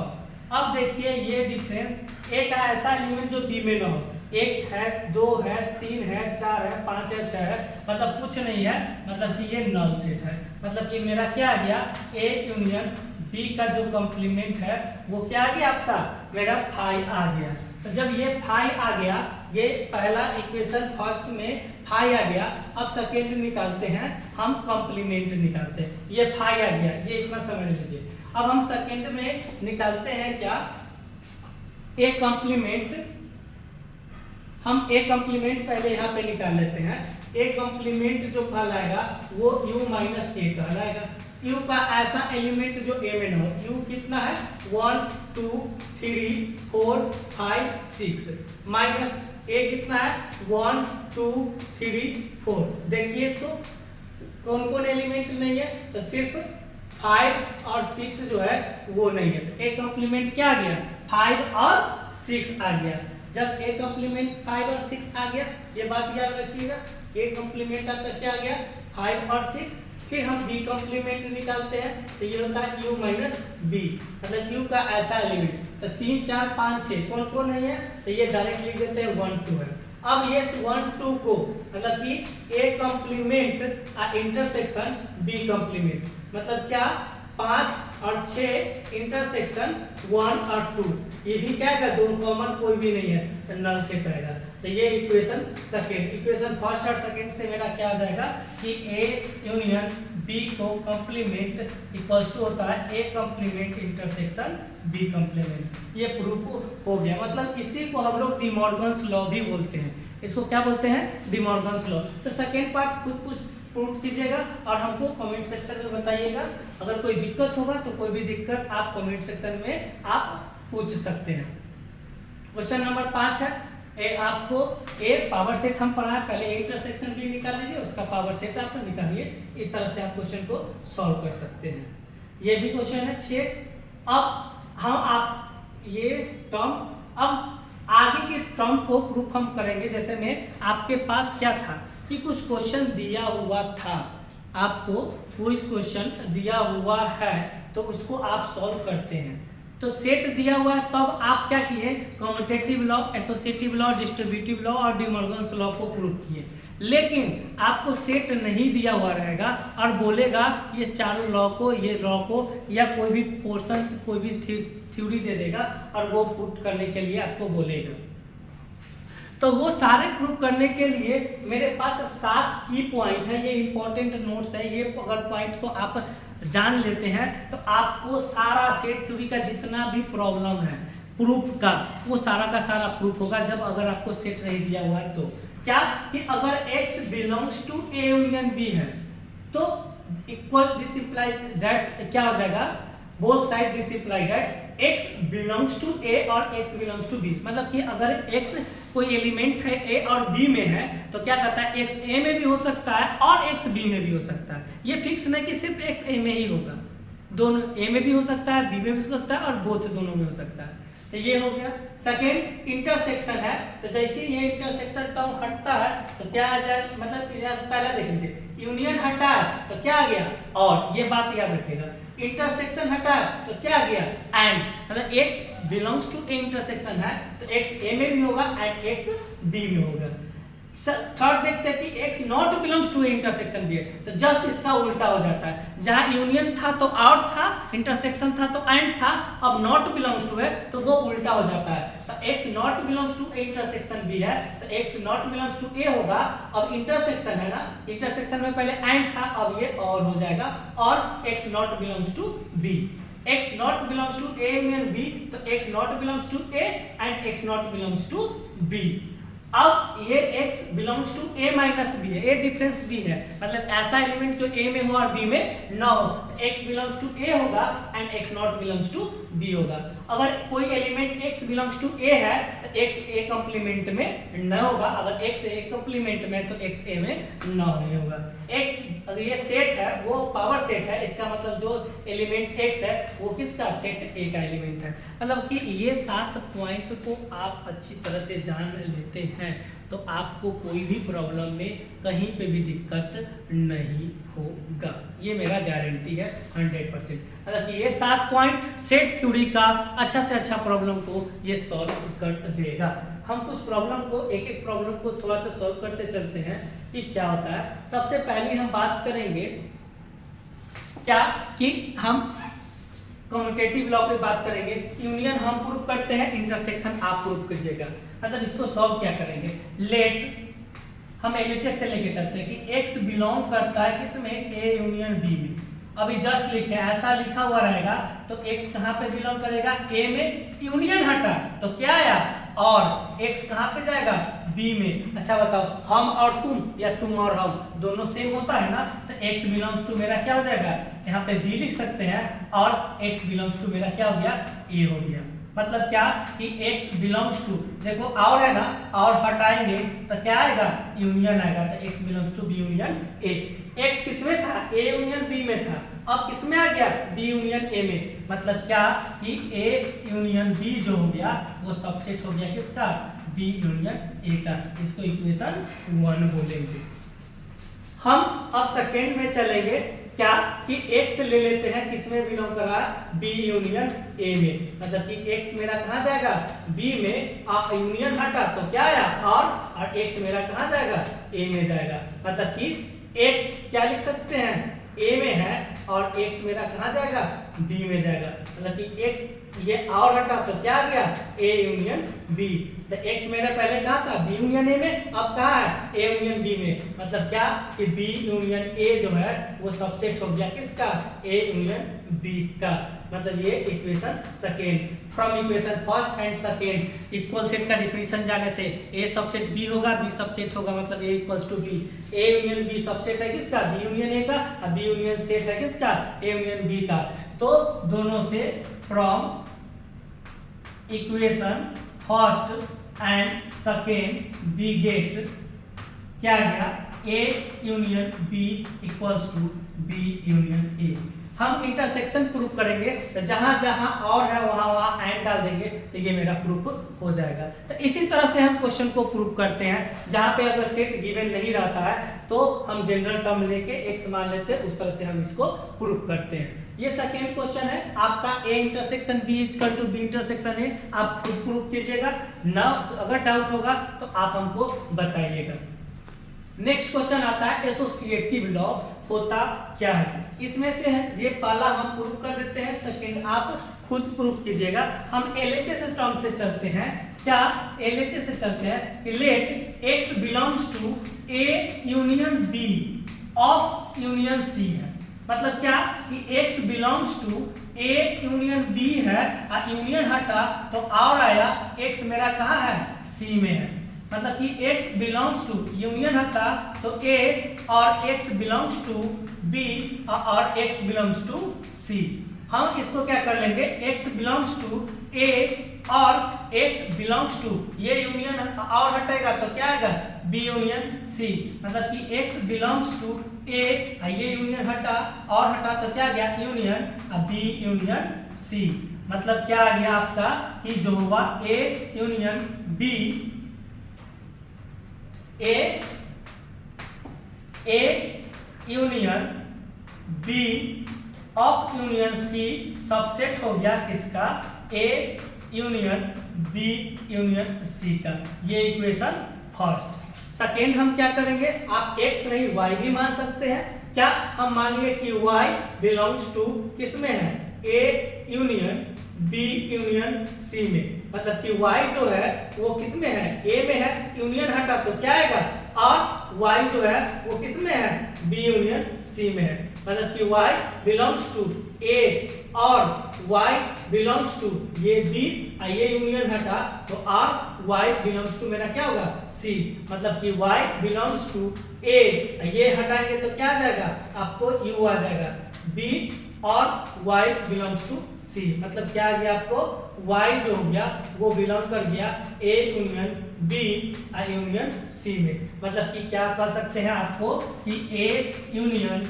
अब देखिए ये डिफरेंस एक ऐसा एलिमेंट जो बी में ना हो, 1 है 2 है 3 है 4 है 5 है 6 है, मतलब कुछ नहीं है, मतलब कि ये नल सेट है। मतलब कि मेरा क्या आ गया, ए यूनियन बी का जो कॉम्प्लीमेंट है वो क्या आ गया आपका, मेरा फाइव आ गया। तो जब ये फाइव आ गया, ये पहला इक्वेशन फर्स्ट में फाइव आ गया, अब सेकेंड निकालते हैं हम, कॉम्प्लीमेंट निकालते हैं। ये फाइव आ गया, ये इतना समझ लीजिए। अब हम सेकेंड में निकालते हैं क्या, ए कॉम्प्लीमेंट। हम ए कॉम्प्लीमेंट पहले यहाँ पे निकाल लेते हैं। ए कॉम्प्लीमेंट जो कहलाएगा वो u माइनस ए कहलाएगा। u का ऐसा एलिमेंट जो a में ना हो। u कितना है 1 2 3 4 5 6, माइनस a कितना है 1 2 3 4। देखिए तो कौन कौन एलिमेंट नहीं है, तो सिर्फ 5 और 6 जो है वो नहीं है। तो a कॉम्प्लीमेंट क्या आ गया, 5 और 6 आ गया। जब a कॉम्प्लीमेंट 5 और 6 आ गया, ये बात याद रखिएगा, a कॉम्प्लीमेंट आपका क्या आ गया 5 और 6। फिर हम b कॉम्प्लीमेंट निकालते हैं, तो ये होता है u माइनस बी, मतलब u का ऐसा एलिमेंट। तो 3 4 5 6 कौन कौन नहीं है, तो ये डायरेक्ट लिख देते हैं 1 2 है। अब ये 1 2 को मतलब कि a complement intersection b complement, मतलब क्या 5 और 6 इंटरसेक्शन 1 और 2, ये भी क्या है, दो कॉमन कोई भी नहीं है, तो नल सेट रहेगा। तो ये इक्वेशन सेकेंड, इक्वेशन फर्स्ट और सेकेंड से मेरा क्या हो जाएगा कि ए यूनियन बी को कॉम्प्लीमेंट इक्वल्स टू होता है A complement intersection B complement. ये प्रूफ हो गया। मतलब इसी को हम लोग डिमॉर्गन्स लॉ भी बोलते हैं। इसको क्या बोलते हैं, डिमॉर्गन्स लॉ। तो सेकेंड पार्ट खुद कुछ प्रूफ कीजिएगा और हमको कमेंट सेक्शन में बताइएगा। अगर कोई दिक्कत होगा तो कोई भी दिक्कत आप कमेंट सेक्शन में आप पूछ सकते हैं। क्वेश्चन नंबर 5 है, आपको ए पावर सेट हम पढ़ा है, पहले ए इंटरसेक्शन भी निकाल लीजिए, उसका पावर सेट आप निकालिए। इस तरह से आप क्वेश्चन को सॉल्व कर सकते हैं। ये भी क्वेश्चन है 6। अब हम आप ये टर्म, अब आगे के टर्म को प्रूफ हम करेंगे। जैसे में आपके पास क्या था कि कुछ क्वेश्चन दिया हुआ था, आपको कोई क्वेश्चन दिया हुआ है तो उसको आप सॉल्व करते हैं। तो सेट दिया हुआ है तब आप क्या किए, commutative law, associative law, distributive law और डिमॉर्गन्स लॉ को प्रूव किए। लेकिन आपको सेट नहीं दिया हुआ रहेगा और बोलेगा ये चारों लॉ को, ये लॉ को या कोई भी पोर्शन, कोई भी थ्योरी दे देगा और वो पुट करने के लिए आपको बोलेगा। तो वो सारे प्रूव करने के लिए मेरे पास 7 की पॉइंट है, ये इंपॉर्टेंट नोट्स है। ये अगर पॉइंट को आप जान लेते हैं तो आपको सारा सेट थ्योरी का जितना भी प्रॉब्लम है प्रूफ का, वो सारा का सारा प्रूफ होगा। जब अगर आपको सेट नहीं दिया हुआ है तो क्या कि अगर x belongs to A union B है तो इक्वल दिस इंप्लाइज दैट क्या हो जाएगा, both side this imply that x belongs to A और x बिलोंग्स टू B। मतलब कि अगर x कोई एलिमेंट है A और B में है तो क्या कहता है x A में भी हो सकता है और x B में भी हो सकता है। ये फिक्स नहीं कि सिर्फ x A में ही होगा, दोनों A में भी हो सकता है, B में भी हो सकता है और बोथ दोनों में हो सकता है। तो ये हो गया। सेकेंड इंटरसेक्शन है, तो जैसे ये इंटरसेक्शन टर्म हटता है तो क्या आ जाए, मतलब पहला देख लीजिए, यूनियन हटा है तो क्या आ गया, और ये बात याद रखिएगा, इंटरसेक्शन हटा है तो क्या आ गया, एंड। मतलब x belongs to A intersection है तो x A में भी होगा एंड x B में होगा। थर्ड देखते हैं कि x not belongs to intersection भी है, तो जस्ट इसका उल्टा हो जाता है। जहां यूनियन था तो और था, इंटरसेक्शन था तो एंड था, अब नॉट बिलोंग्स टू है तो वो उल्टा हो जाता है। तो x not belongs to intersection भी है तो x not belongs to A होगा। अब इंटरसेक्शन है ना, इंटरसेक्शन में पहले एंड था, अब ये और हो जाएगा, और x not belongs to B। x not belongs to A union B तो x not belongs to A and x not belongs to B। अब ये x belongs to A minus B है, A डिफरेंस B है, मतलब ऐसा element जो A में हो और B में ना हो, x बिलोंग्स टू A होगा and x not belongs to B होगा। अगर कोई element x belongs to A है तो x A कंप्लीमेंट में न होगा, अगर x A कंप्लीमेंट में तो x A में न होगा। x अगर ये सेट है वो पावर सेट है, इसका मतलब जो एलिमेंट x है वो किसका, सेट A का एलिमेंट है। मतलब कि ये 7 पॉइंट को आप अच्छी तरह से जान लेते हैं तो आपको कोई भी प्रॉब्लम में कहीं पे भी दिक्कत नहीं होगा, ये मेरा गारंटी है 100%। मतलब कि ये 7 पॉइंट सेट थ्योरी का अच्छा से अच्छा प्रॉब्लम को ये सॉल्व कर देगा। हम कुछ प्रॉब्लम को, एक एक प्रॉब्लम को थोड़ा सा सॉल्व करते चलते हैं कि क्या होता है। सबसे पहले हम बात करेंगे क्या कि हम कम्यूटेटिव लॉ पे बात करेंगे। यूनियन हम प्रूव करते हैं, इंटरसेक्शन आप प्रूव कीजिएगा। मतलब इसको सॉल्व क्या करेंगे, लेट हम एलएचएस से लेके चलते हैं कि x बिलोंग करता है किसमें, A यूनियन B में। अभी जस्ट लिखे ऐसा लिखा हुआ रहेगा तो x कहाँ पे बिलोंग करेगा, A में, यूनियन हटा तो क्या आया, और x कहाँ पे जाएगा, B में। अच्छा बताओ, हम और तुम या तुम और हम दोनों सेम होता है ना, तो x बिलोंग्स टू मेरा क्या हो जाएगा, यहाँ पे B लिख सकते हैं, और x बिलोंग्स टू मेरा क्या हो गया, A हो गया। मतलब क्या कि x बिलोंग्स टू, देखो और है ना, और हटाएंगे तो क्या आएगा, यूनियन आएगा, तो x belongs to B union A। x किसमें था, A यूनियन B में था, अब किसमें आ गया, B यूनियन A में। मतलब क्या कि A यूनियन B जो हो गया वो सबसेट हो गया किसका, B यूनियन A का। इसको इक्वेशन 1 बोलेंगे। हम अब सेकेंड में चलेंगे क्या कि x ले लेते हैं, किसमें बिलोंग कर रहा है, B यूनियन A में। मतलब कि x मेरा कहाँ जाएगा, B में, यूनियन हटा तो क्या आया, और x मेरा कहाँ जाएगा, A में जाएगा। मतलब कि x क्या लिख सकते हैं, A में है, और x मेरा कहाँ जाएगा, B में जाएगा। मतलब कि x ये और हटा तो क्या आ गया, A यूनियन B। तो x मेरा पहले कहाँ था, B यूनियन A में, अब कहाँ है, A यूनियन B में। मतलब क्या कि B यूनियन A जो है वो सबसेट हो गया किसका, A यूनियन B का। मतलब ये equation second. From equation first and second equal set का डिफिनीशन जाने थे, A सबसेट B होगा, B सबसेट होगा, मतलब A equals to B। A union B subset है किसका, B यूनियन A का, और B यूनियन सेट है किसका, A यूनियन B का। तो दोनों से from equation first and second we get क्या गया, A union B equals to B union A। हम इंटरसेक्शन प्रूफ करेंगे तो जहां जहां और है वहां वहां एंड डाल देंगे तो ये मेरा प्रूफ हो जाएगा। तो इसी तरह से हम क्वेश्चन को प्रूफ करते हैं। जहां पे अगर सेट गिवन नहीं रहता है तो हम जनरल टर्म लेके x मान लेते हैं, उस तरह से हम इसको प्रूफ करते हैं। ये सेकेंड क्वेश्चन है आपका, A intersection B equal to B intersection A, आप खुद प्रूव कीजिएगा ना, अगर डाउट होगा तो आप हमको बताइएगा। नेक्स्ट क्वेश्चन आता है एसोसिएटिव लॉ होता क्या है। इसमें से है ये पहला हम प्रूव कर देते हैं, सेकेंड आप खुद प्रूव कीजिएगा। हम एलएचएस टर्म से चलते हैं, क्या एलएचएस से चलते हैं कि let X belongs to A union B of union C है। मतलब क्या कि x belongs to a union b है, यूनियन हटा तो और आया x मेरा कहाँ है, c में है। मतलब कि x बिलोंग्स टू यूनियन हटा तो a और x बिलोंग्स टू b और x बिलोंग्स टू c। हम इसको क्या कर लेंगे, x बिलोंग्स टू a और x बिलोंग्स टू, ये यूनियन और हटेगा तो क्या आएगा, b यूनियन c। मतलब कि x बिलोंग्स टू a, ये यूनियन हटा और हटा तो क्या गया, यूनियन b यूनियन c। मतलब क्या आ गया आपका कि जो हुआ a union b, a union b of union c subset हो गया किसका, a union b union c का। ये इक्वेशन फर्स्ट। सेकेंड हम क्या करेंगे, आप x नहीं y भी मान सकते हैं। क्या हम मानिए कि y बिलोंग्स टू किसमें है, a union b union c में। मतलब कि y जो है वो किसमें है, a में है, यूनियन हटा तो क्या आएगा, और y जो है वो किसमें है, b यूनियन c में है। मतलब कि y बिलोंग्स टू a और y बिलोंग्स टू ये b, ये यूनियन हटा तो r, y बिलोंग्स टू मेरा क्या होगा, c। मतलब कि y बिलोंग्स टू a, ये हटाएंगे तो क्या आ जाएगा, आपको u आ जाएगा, b और y बिलोंग्स टू c। मतलब क्या आ गया आपको, y जो हो गया वो बिलोंग कर गया a union b union c में। मतलब कि क्या कर सकते हैं आपको कि a union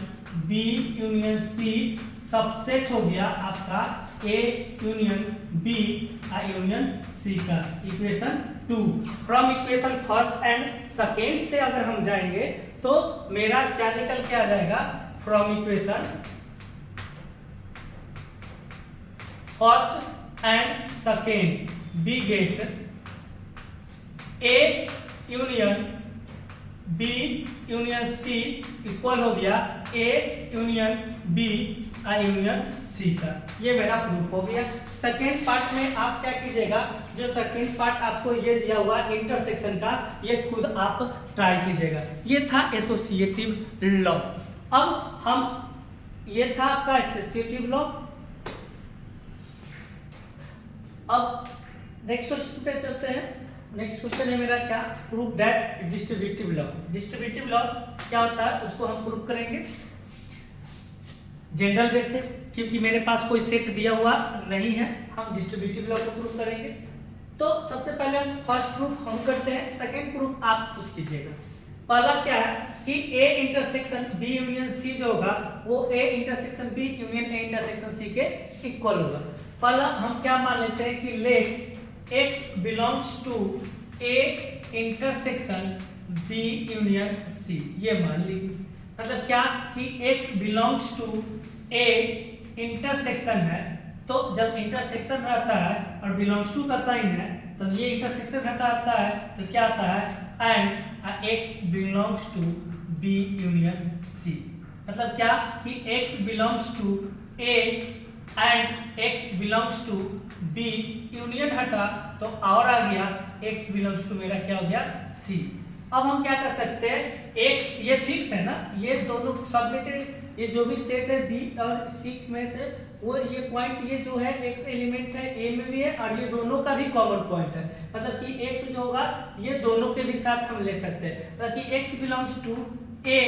b union c subset हो गया आपका a union b union c का। Equation 2 from equation first and second से अगर हम जाएंगे तो मेरा क्या निकल के आ जाएगा, from equation first and second we get a union b union c equal हो गया a union b union c का। ये मेरा प्रूफ हो गया। सेकेंड पार्ट में आप क्या कीजिएगा, जो सेकेंड पार्ट आपको ये दिया हुआ इंटरसेक्शन का, ये खुद आप ट्राई कीजिएगा। ये था एसोसिएटिव लॉ। अब हम, ये था आपका एसोसिएटिव लॉ। अब नेक्स्ट क्वेश्चन पे चलते हैं। नेक्स्ट क्वेश्चन है मेरा क्या, prove that distributive law. Distributive law क्या होता है उसको हम प्रूव करेंगे जनरल बेस से, क्योंकि मेरे पास कोई सेट दिया हुआ नहीं है, हम डिस्ट्रीब्यूटिव लॉ को प्रूव करेंगे। तो सबसे पहले हम फर्स्ट प्रूफ हम करते हैं, सेकंड प्रूफ आप खुद कीजिएगा। पहला क्या है कि a intersection b union c जो होगा वो a intersection b union a intersection c के इक्वल होगा। पहला हम क्या मान लेते हैं कि let x belongs to a intersection b union c, ये मान लीजिए। मतलब क्या कि x belongs to a intersection है, तो जब इंटरसेक्शन रहता है और बिलोंग्स टू का साइन है तो ये इंटरसेक्शन हटा आता है तो क्या आता है, and x belongs to b union c। मतलब क्या कि x belongs to a and x belongs to b, union हटा तो और आ गया x बिलोंग्स टू मेरा क्या हो गया c। अब हम क्या कर सकते हैं, x ये फिक्स है ना, ये दोनों सब में के ये जो भी सेट है b और c में से वो ये पॉइंट ये जो है x एलिमेंट है a में भी है और ये दोनों का भी कॉमन पॉइंट है। मतलब कि x जो होगा ये दोनों के भी साथ हम ले सकते हैं। मतलब कि x बिलोंग्स टू a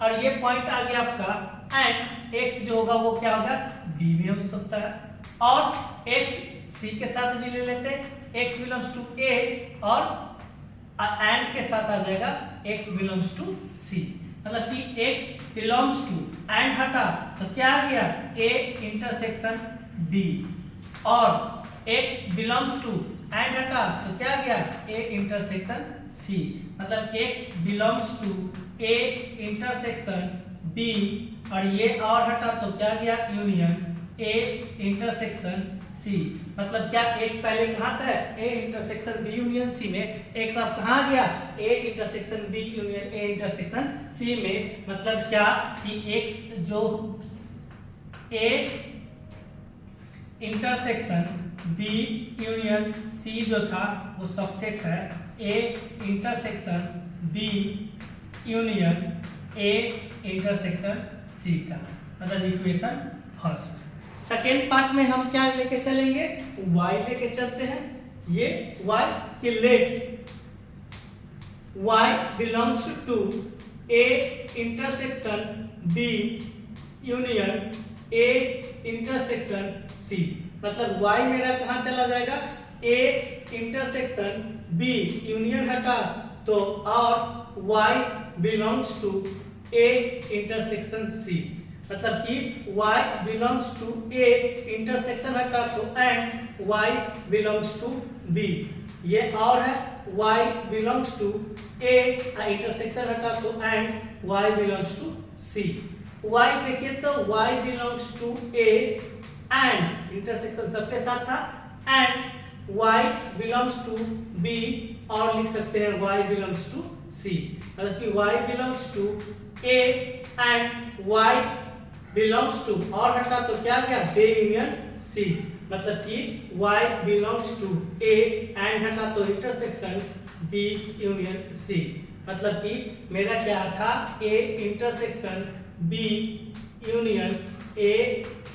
और ये पॉइंट आ गया आपका, एंड x जो होगा वो क्या होगा b में हो सकता है, और x c के साथ भी ले लेते हैं, x बिलोंग्स टू a और एंड के साथ आ जाएगा x बिलोंग्स टू c। मतलब कि x बिलोंग्स टू एंड हटा तो क्या आ गया a इंटरसेक्शन b, और x बिलोंग्स टू एंड हटा तो क्या आ गया a इंटरसेक्शन c। मतलब x belongs to a intersection B, और ये और हटा तो क्या गया यूनियन ए इंटरसेक्शन सी। मतलब क्या एक्स पहले कहाँ था, A intersection B union C में, एक्स अब कहाँ गया, A intersection B union A intersection C में। मतलब क्या कि एक्स जो A intersection B union C जो था वो सबसेट है A intersection B union A intersection C का, मतलब इक्वेशन फर्स्ट। सेकेंड पार्ट में हम क्या लेके चलेंगे, y लेके चलते हैं। ये y के let y belongs to a intersection b union a intersection c। मतलब y मेरा कहाँ चला जाएगा, a इंटरसेक्शन b यूनियन हटा तो और y belongs to a intersection c। मतलब कि y belongs to a intersection हटा तो and y belongs to b। ये और है y belongs to a intersection हटा तो and y belongs to c। y देखिए तो y belongs to a and intersection सबके साथ था, and y belongs to b और लिख सकते हैं y बिलोंग्स टू c। मतलब कि y belongs to a and y belongs to और हटा तो क्या गया बी यूनियन सी। मतलब कि y belongs to a and हटा तो इंटरसेक्शन b यूनियन c। मतलब कि मेरा क्या था, a intersection b union a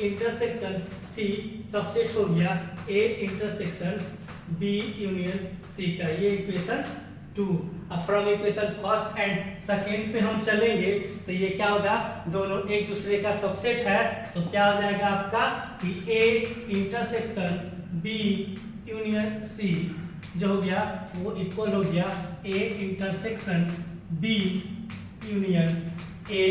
intersection c subset हो गया a intersection b union c का। ये इक्वेशन 2। अब from equation first and second पे हम चलेंगे तो ये क्या होगा, दोनों एक दूसरे का सबसेट है तो क्या हो जाएगा आपका कि a intersection b union c जो हो गया वो इक्वल हो गया a intersection b union a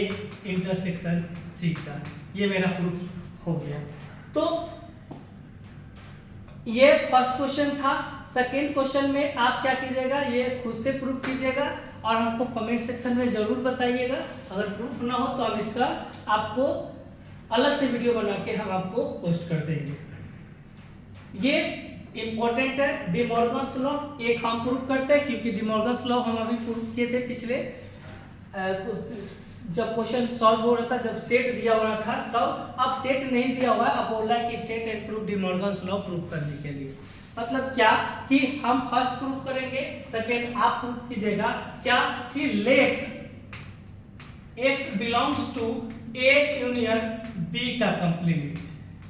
intersection c का। ये मेरा प्रूफ हो गया। तो ये फर्स्ट क्वेश्चन था। सेकेंड क्वेश्चन में आप क्या कीजिएगा, ये खुद से प्रूफ कीजिएगा और हमको कमेंट सेक्शन में जरूर बताइएगा। अगर प्रूफ ना हो तो हम इसका आपको अलग से वीडियो बना के हम आपको पोस्ट कर देंगे। ये इंपॉर्टेंट है डी मॉर्गन्स लॉ, एक हम प्रूफ करते हैं क्योंकि डी मॉर्गन्स लॉ हम अभी प्रूफ किए थे पिछले जब क्वेश्चन सॉल्व हो रहा था, जब सेट दिया हुआ था तब। अब सेट नहीं दिया हुआ है, अब बोल रहा है कि state and proof De Morgan's law proof करने के लिए। मतलब क्या कि हम फर्स्ट प्रूफ करेंगे, सेकेंड आप प्रूफ कीजिएगा। क्या कि let x belongs to a union b का कंप्लीमेंट,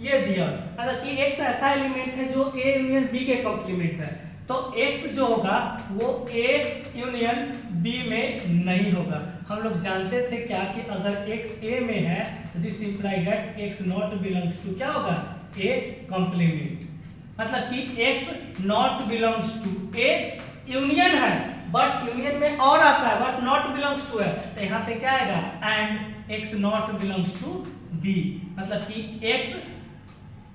ये दिया। मतलब कि x ऐसा एलिमेंट है जो a यूनियन b के कंप्लीमेंट है, तो x जो होगा वो a यूनियन b में नहीं होगा। हम लोग जानते थे क्या कि अगर x a में है तो this imply that x not belongs to क्या होगा a कंप्लीमेंट। मतलब कि x not belongs to a union है, बट यूनियन में और आता है बट नॉट बिलोंग्स टू है, तो यहाँ पे क्या आएगा and x not belongs to b। मतलब कि x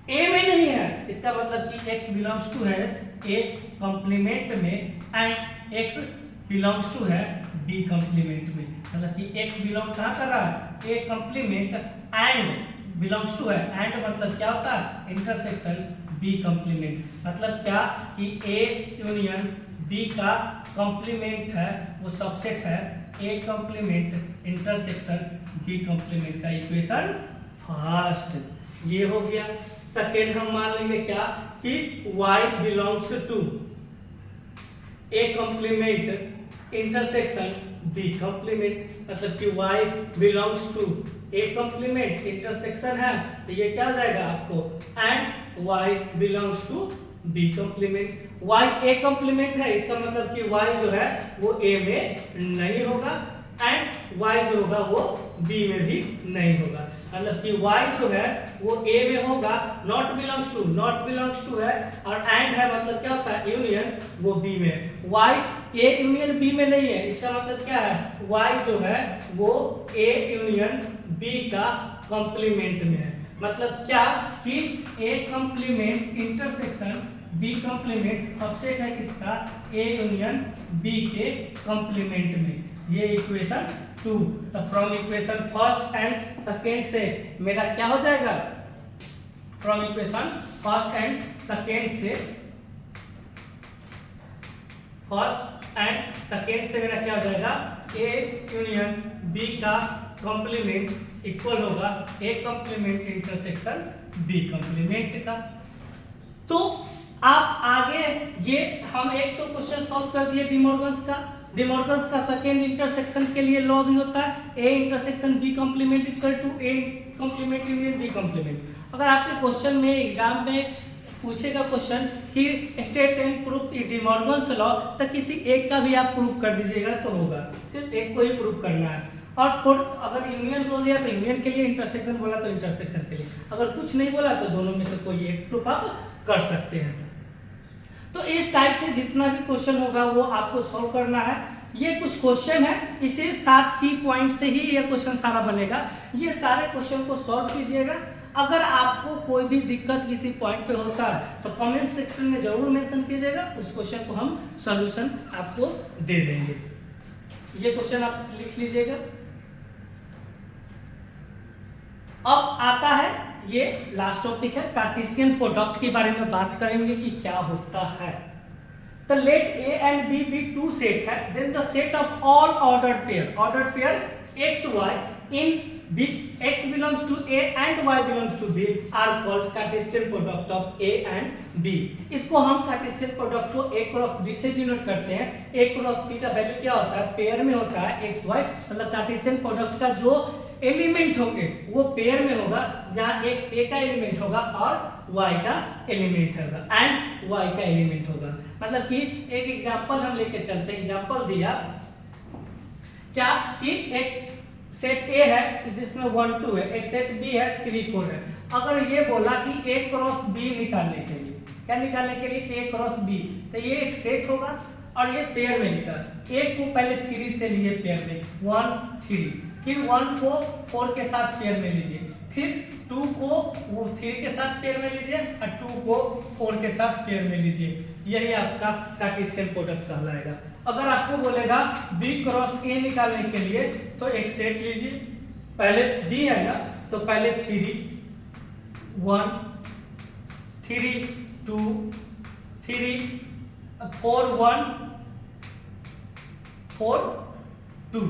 a में नहीं है, इसका मतलब कि x बिलोंग्स टू है a कंप्लीमेंट में एंड x बिलोंग्स टू है b कंप्लीमेंट में। मतलब कि x बिलोंग कहाँ कर रहा है a complement and belongs to है, एंड मतलब क्या होता है इंटरसेक्शन b कंप्लीमेंट। मतलब क्या कि a यूनियन b का कंप्लीमेंट है वो सबसेट है a complement intersection b complement का। इक्वेशन फर्स्ट ये हो गया। सेकेंड हम मान लेंगे क्या कि y belongs to a complement intersection b complement. मतलब कि y belongs to a complement intersection है तो ये क्या हो जाएगा आपको and y belongs to b complement. y a complement है, इसका मतलब कि y जो है वो a में नहीं होगा एंड y जो होगा वो b में भी नहीं होगा। मतलब कि y जो है वो a में होगा, नॉट बिलोंग्स टू है और एंड है, मतलब क्या होता है यूनियन वो b में। y a यूनियन b में नहीं है, इसका मतलब क्या है y जो है वो a यूनियन b का कंप्लीमेंट में है। मतलब क्या कि a complement intersection b complement subset है किसका a यूनियन b के कंप्लीमेंट में। ये इक्वेशन 2। तो from equation first and second से मेरा क्या हो जाएगा, from equation first and second से, फर्स्ट एंड सेकेंड से मेरा क्या हो जाएगा, ए यूनियन बी का कॉम्प्लीमेंट इक्वल होगा A complement intersection B complement का। तो आप आगे ये हम एक तो क्वेश्चन सॉल्व कर दिए डिमॉर्गन्स का सेकेंड इंटरसेक्शन के लिए लॉ भी होता है A intersection B complement equal to A complement union B complement. अगर आपके क्वेश्चन में एग्जाम में पूछेगा क्वेश्चन कि state and proof De Morgan's law, तो किसी एक का भी आप प्रूफ कर दीजिएगा तो होगा, सिर्फ एक को ही प्रूफ करना है। और अगर यूनियन बोल दिया तो यूनियन के लिए, इंटरसेक्शन बोला तो इंटरसेक्शन के लिए, अगर कुछ नहीं बोला तो दोनों में से कोई एक प्रूफ आप कर सकते हैं। तो इस टाइप से जितना भी क्वेश्चन होगा वो आपको सॉल्व करना है। ये कुछ क्वेश्चन है, इसे 7 की पॉइंट से ही ये क्वेश्चन सारा बनेगा। ये सारे क्वेश्चन को सॉल्व कीजिएगा। अगर आपको कोई भी दिक्कत किसी पॉइंट पे होता है तो कमेंट सेक्शन में जरूर मेंशन कीजिएगा, उस क्वेश्चन को हम सॉल्यूशन आपको दे देंगे। ये क्वेश्चन आप लिख लीजिएगा। अब आता है ये लास्ट टॉपिक है, कार्टेशियन प्रोडक्ट के बारे में बात करेंगे कि क्या होता है। तो let A and B be two set है, then the set of all ordered pair X Y in which x belongs to A and y belongs to B are called Cartesian product of A and B। इसको हम Cartesian product को A cross B से denote करते हैं। A cross B का value क्या होता है, पेयर में होता है x y, मतलब कार्टेशियन प्रोडक्ट का जो एलिमेंट होंगे वो पेयर में होगा, जहां x A का एलिमेंट होगा और y का एलिमेंट होगा एंड y का एलिमेंट होगा। मतलब कि एक एग्जांपल हम लेके चलते हैं। एग्जांपल दिया क्या कि एक सेट A है जिसमें 1 2 है, एक सेट B है 3 4 है। अगर ये बोला कि A क्रॉस B निकालने के लिए, क्या निकालने के लिए, A क्रॉस B, तो ये एक सेट होगा और ये पेयर में निकाल। एक को पहले 3 से लिए पेयर में 1 3, फिर 1 को 4 के साथ पेयर में लीजिए, फिर 2 को 3 के साथ पेयर में लीजिए और 2 को 4 के साथ पेयर में लीजिए। यही आपका कार्टेशियन प्रोडक्ट कहलाएगा। अगर आपको बोलेगा B क्रॉस A निकालने के लिए तो एक सेट लीजिए, पहले B है ना, तो पहले 3 1 3 2 3 4 1 4 2,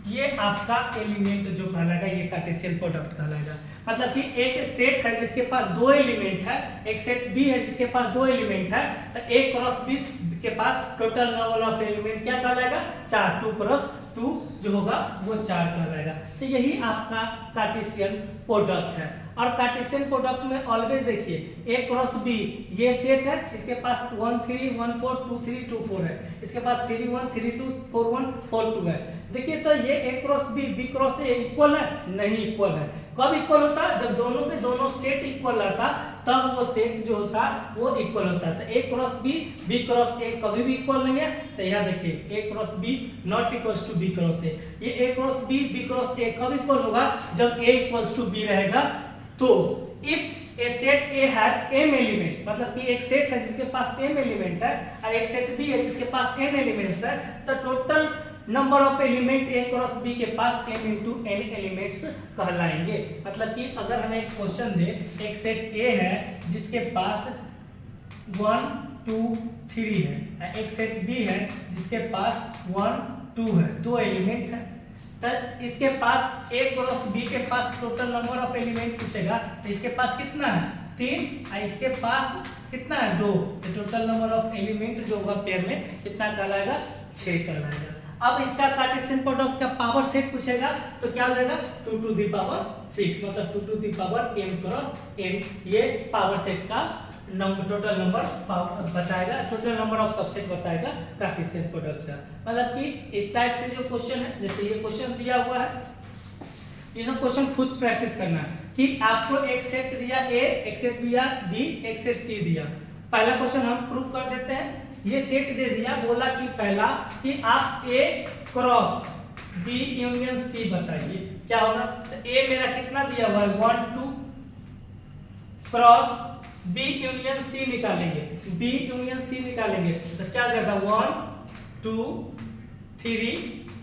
ये आपका एलिमेंट जो कहलाएगा ये कार्टेशियन प्रोडक्ट कहलाएगा। मतलब कि एक सेट है जिसके पास 2 एलिमेंट है, एक सेट B है जिसके पास 2 एलिमेंट है, तो A क्रॉस B के पास टोटल नंबर ऑफ एलिमेंट क्या कहलाएगा, 4, 2 क्रॉस 2 जो होगा वो 4 कहलाएगा। तो यही आपका कार्टेशियन प्रोडक्ट है। और कार्टेशियन प्रोडक्ट में ऑलवेज देखिए A क्रॉस B ये सेट है, इसके पास 1 3 1 4 2 3 2 4 है, इसके पास 3 1 3 2 4 1 4 2 है। देखिए तो ये A cross B B cross A equal है, नहीं इक्वल है। कब इक्वल होता है, जब दोनों के दोनों सेट इक्वल रहता तब वो सेट जो होता वो इक्वल होता है। तो A cross B B cross A कभी भी इक्वल नहीं है। तो यहाँ देखिए A cross B not equals to B cross A, ये A cross B B cross A कब इक्वल होगा, जब A इक्वल्स टू B रहेगा। तो if a set A have m elements, मतलब कि एक सेट है जिसके पास m एलिमेंट है और एक सेट B है जिसके पास n एलिमेंट्स है, तो total number of element A cross B के पास m इंटू n एलिमेंट्स कहलाएंगे। मतलब कि अगर हमें एक क्वेश्चन दे, एक सेट A है जिसके पास 1 2 3 है, एक सेट B है जिसके पास 1 2 है, 2 एलिमेंट है, तो इसके पास A क्रॉस B के पास टोटल नंबर ऑफ एलिमेंट पूछेगा, तो इसके पास कितना है 3 और इसके पास कितना है 2, तो टोटल नंबर ऑफ एलिमेंट जो होगा पेयर में कितना कहलाएगा, 6 कहलाएगा। अब इसका कार्टेशियन प्रोडक्ट का पावर सेट पूछेगा तो क्या हो जाएगा 2 टू द पावर 6, मतलब 2 to the power m cross n, ये पावर सेट का टोटल नंबर बताएगा, टोटल नंबर ऑफ सबसेट बताएगा कार्टेशियन प्रोडक्ट का। मतलब कि इस टाइप से जो क्वेश्चन है, जैसे ये क्वेश्चन दिया हुआ है, ये सब क्वेश्चन खुद प्रैक्टिस करना है कि आपको एक सेट दिया A, एक सेट दिया B, एक सेट C दिया। पहला क्वेश्चन हम प्रूव कर देते हैं। ये सेट दे दिया, बोला कि पहला कि आप A cross B union C बताइए क्या होगा। तो A मेरा कितना दिया हुआ है 1 2 क्रॉस B यूनियन C निकालेंगे, B यूनियन C निकालेंगे तो क्या हो जाएगा 1 2 3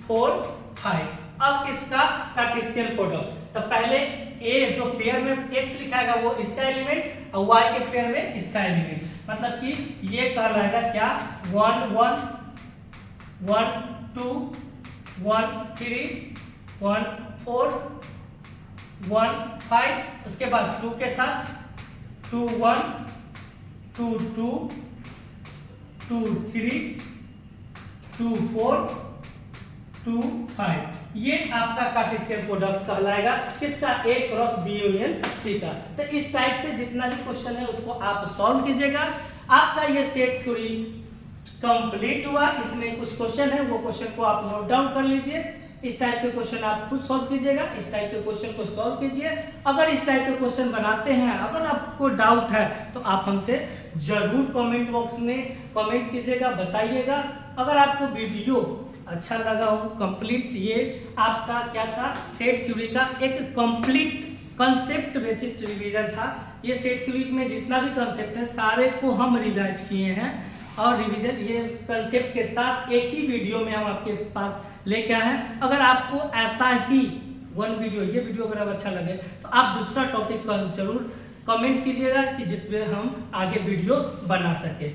4 5। अब इसका कार्टेशियन प्रोडक्ट, तो पहले ए जो पेयर में x लिखाएगा वो इसका एलिमेंट और y के पेयर में इसका एलिमेंट, मतलब कि ये कहलाएगा क्या 1 1 1 2 1 3 1 4 1 5, उसके बाद 2 के साथ 2 1 2 2 2 3 2 4 2 5, ये आपका कार्टेशियन प्रोडक्ट कहलाएगा किसका, A cross B union C का। तो इस टाइप से जितना भी क्वेश्चन है उसको आप सॉल्व कीजिएगा। आपका ये सेट थ्योरी कंप्लीट हुआ। इसमें कुछ क्वेश्चन है, वो क्वेश्चन को आप नोट डाउन कर लीजिए। इस टाइप के क्वेश्चन आप खुद सॉल्व कीजिएगा, इस टाइप के क्वेश्चन को सॉल्व कीजिए। अगर इस टाइप के क्वेश्चन बनाते हैं, अगर आपको डाउट है तो आप हमसे जरूर कमेंट बॉक्स में कमेंट कीजिएगा, बताइएगा। अगर आपको वीडियो अच्छा लगा हो, कंप्लीट ये आपका क्या था, सेट थ्योरी का एक कंप्लीट कंसेप्ट बेसिस रिवीजन था। ये सेट थ्योरी में जितना भी कंसेप्ट है सारे को हम रिवाइज किए हैं और रिवीजन ये कंसेप्ट के साथ एक ही वीडियो में हम आपके पास लेके आए हैं। अगर आपको ऐसा ही वन वीडियो, ये वीडियो अगर अच्छा लगे तो आप दूसरा टॉपिक का जरूर कमेंट कीजिएगा कि जिसमें हम आगे वीडियो बना सके।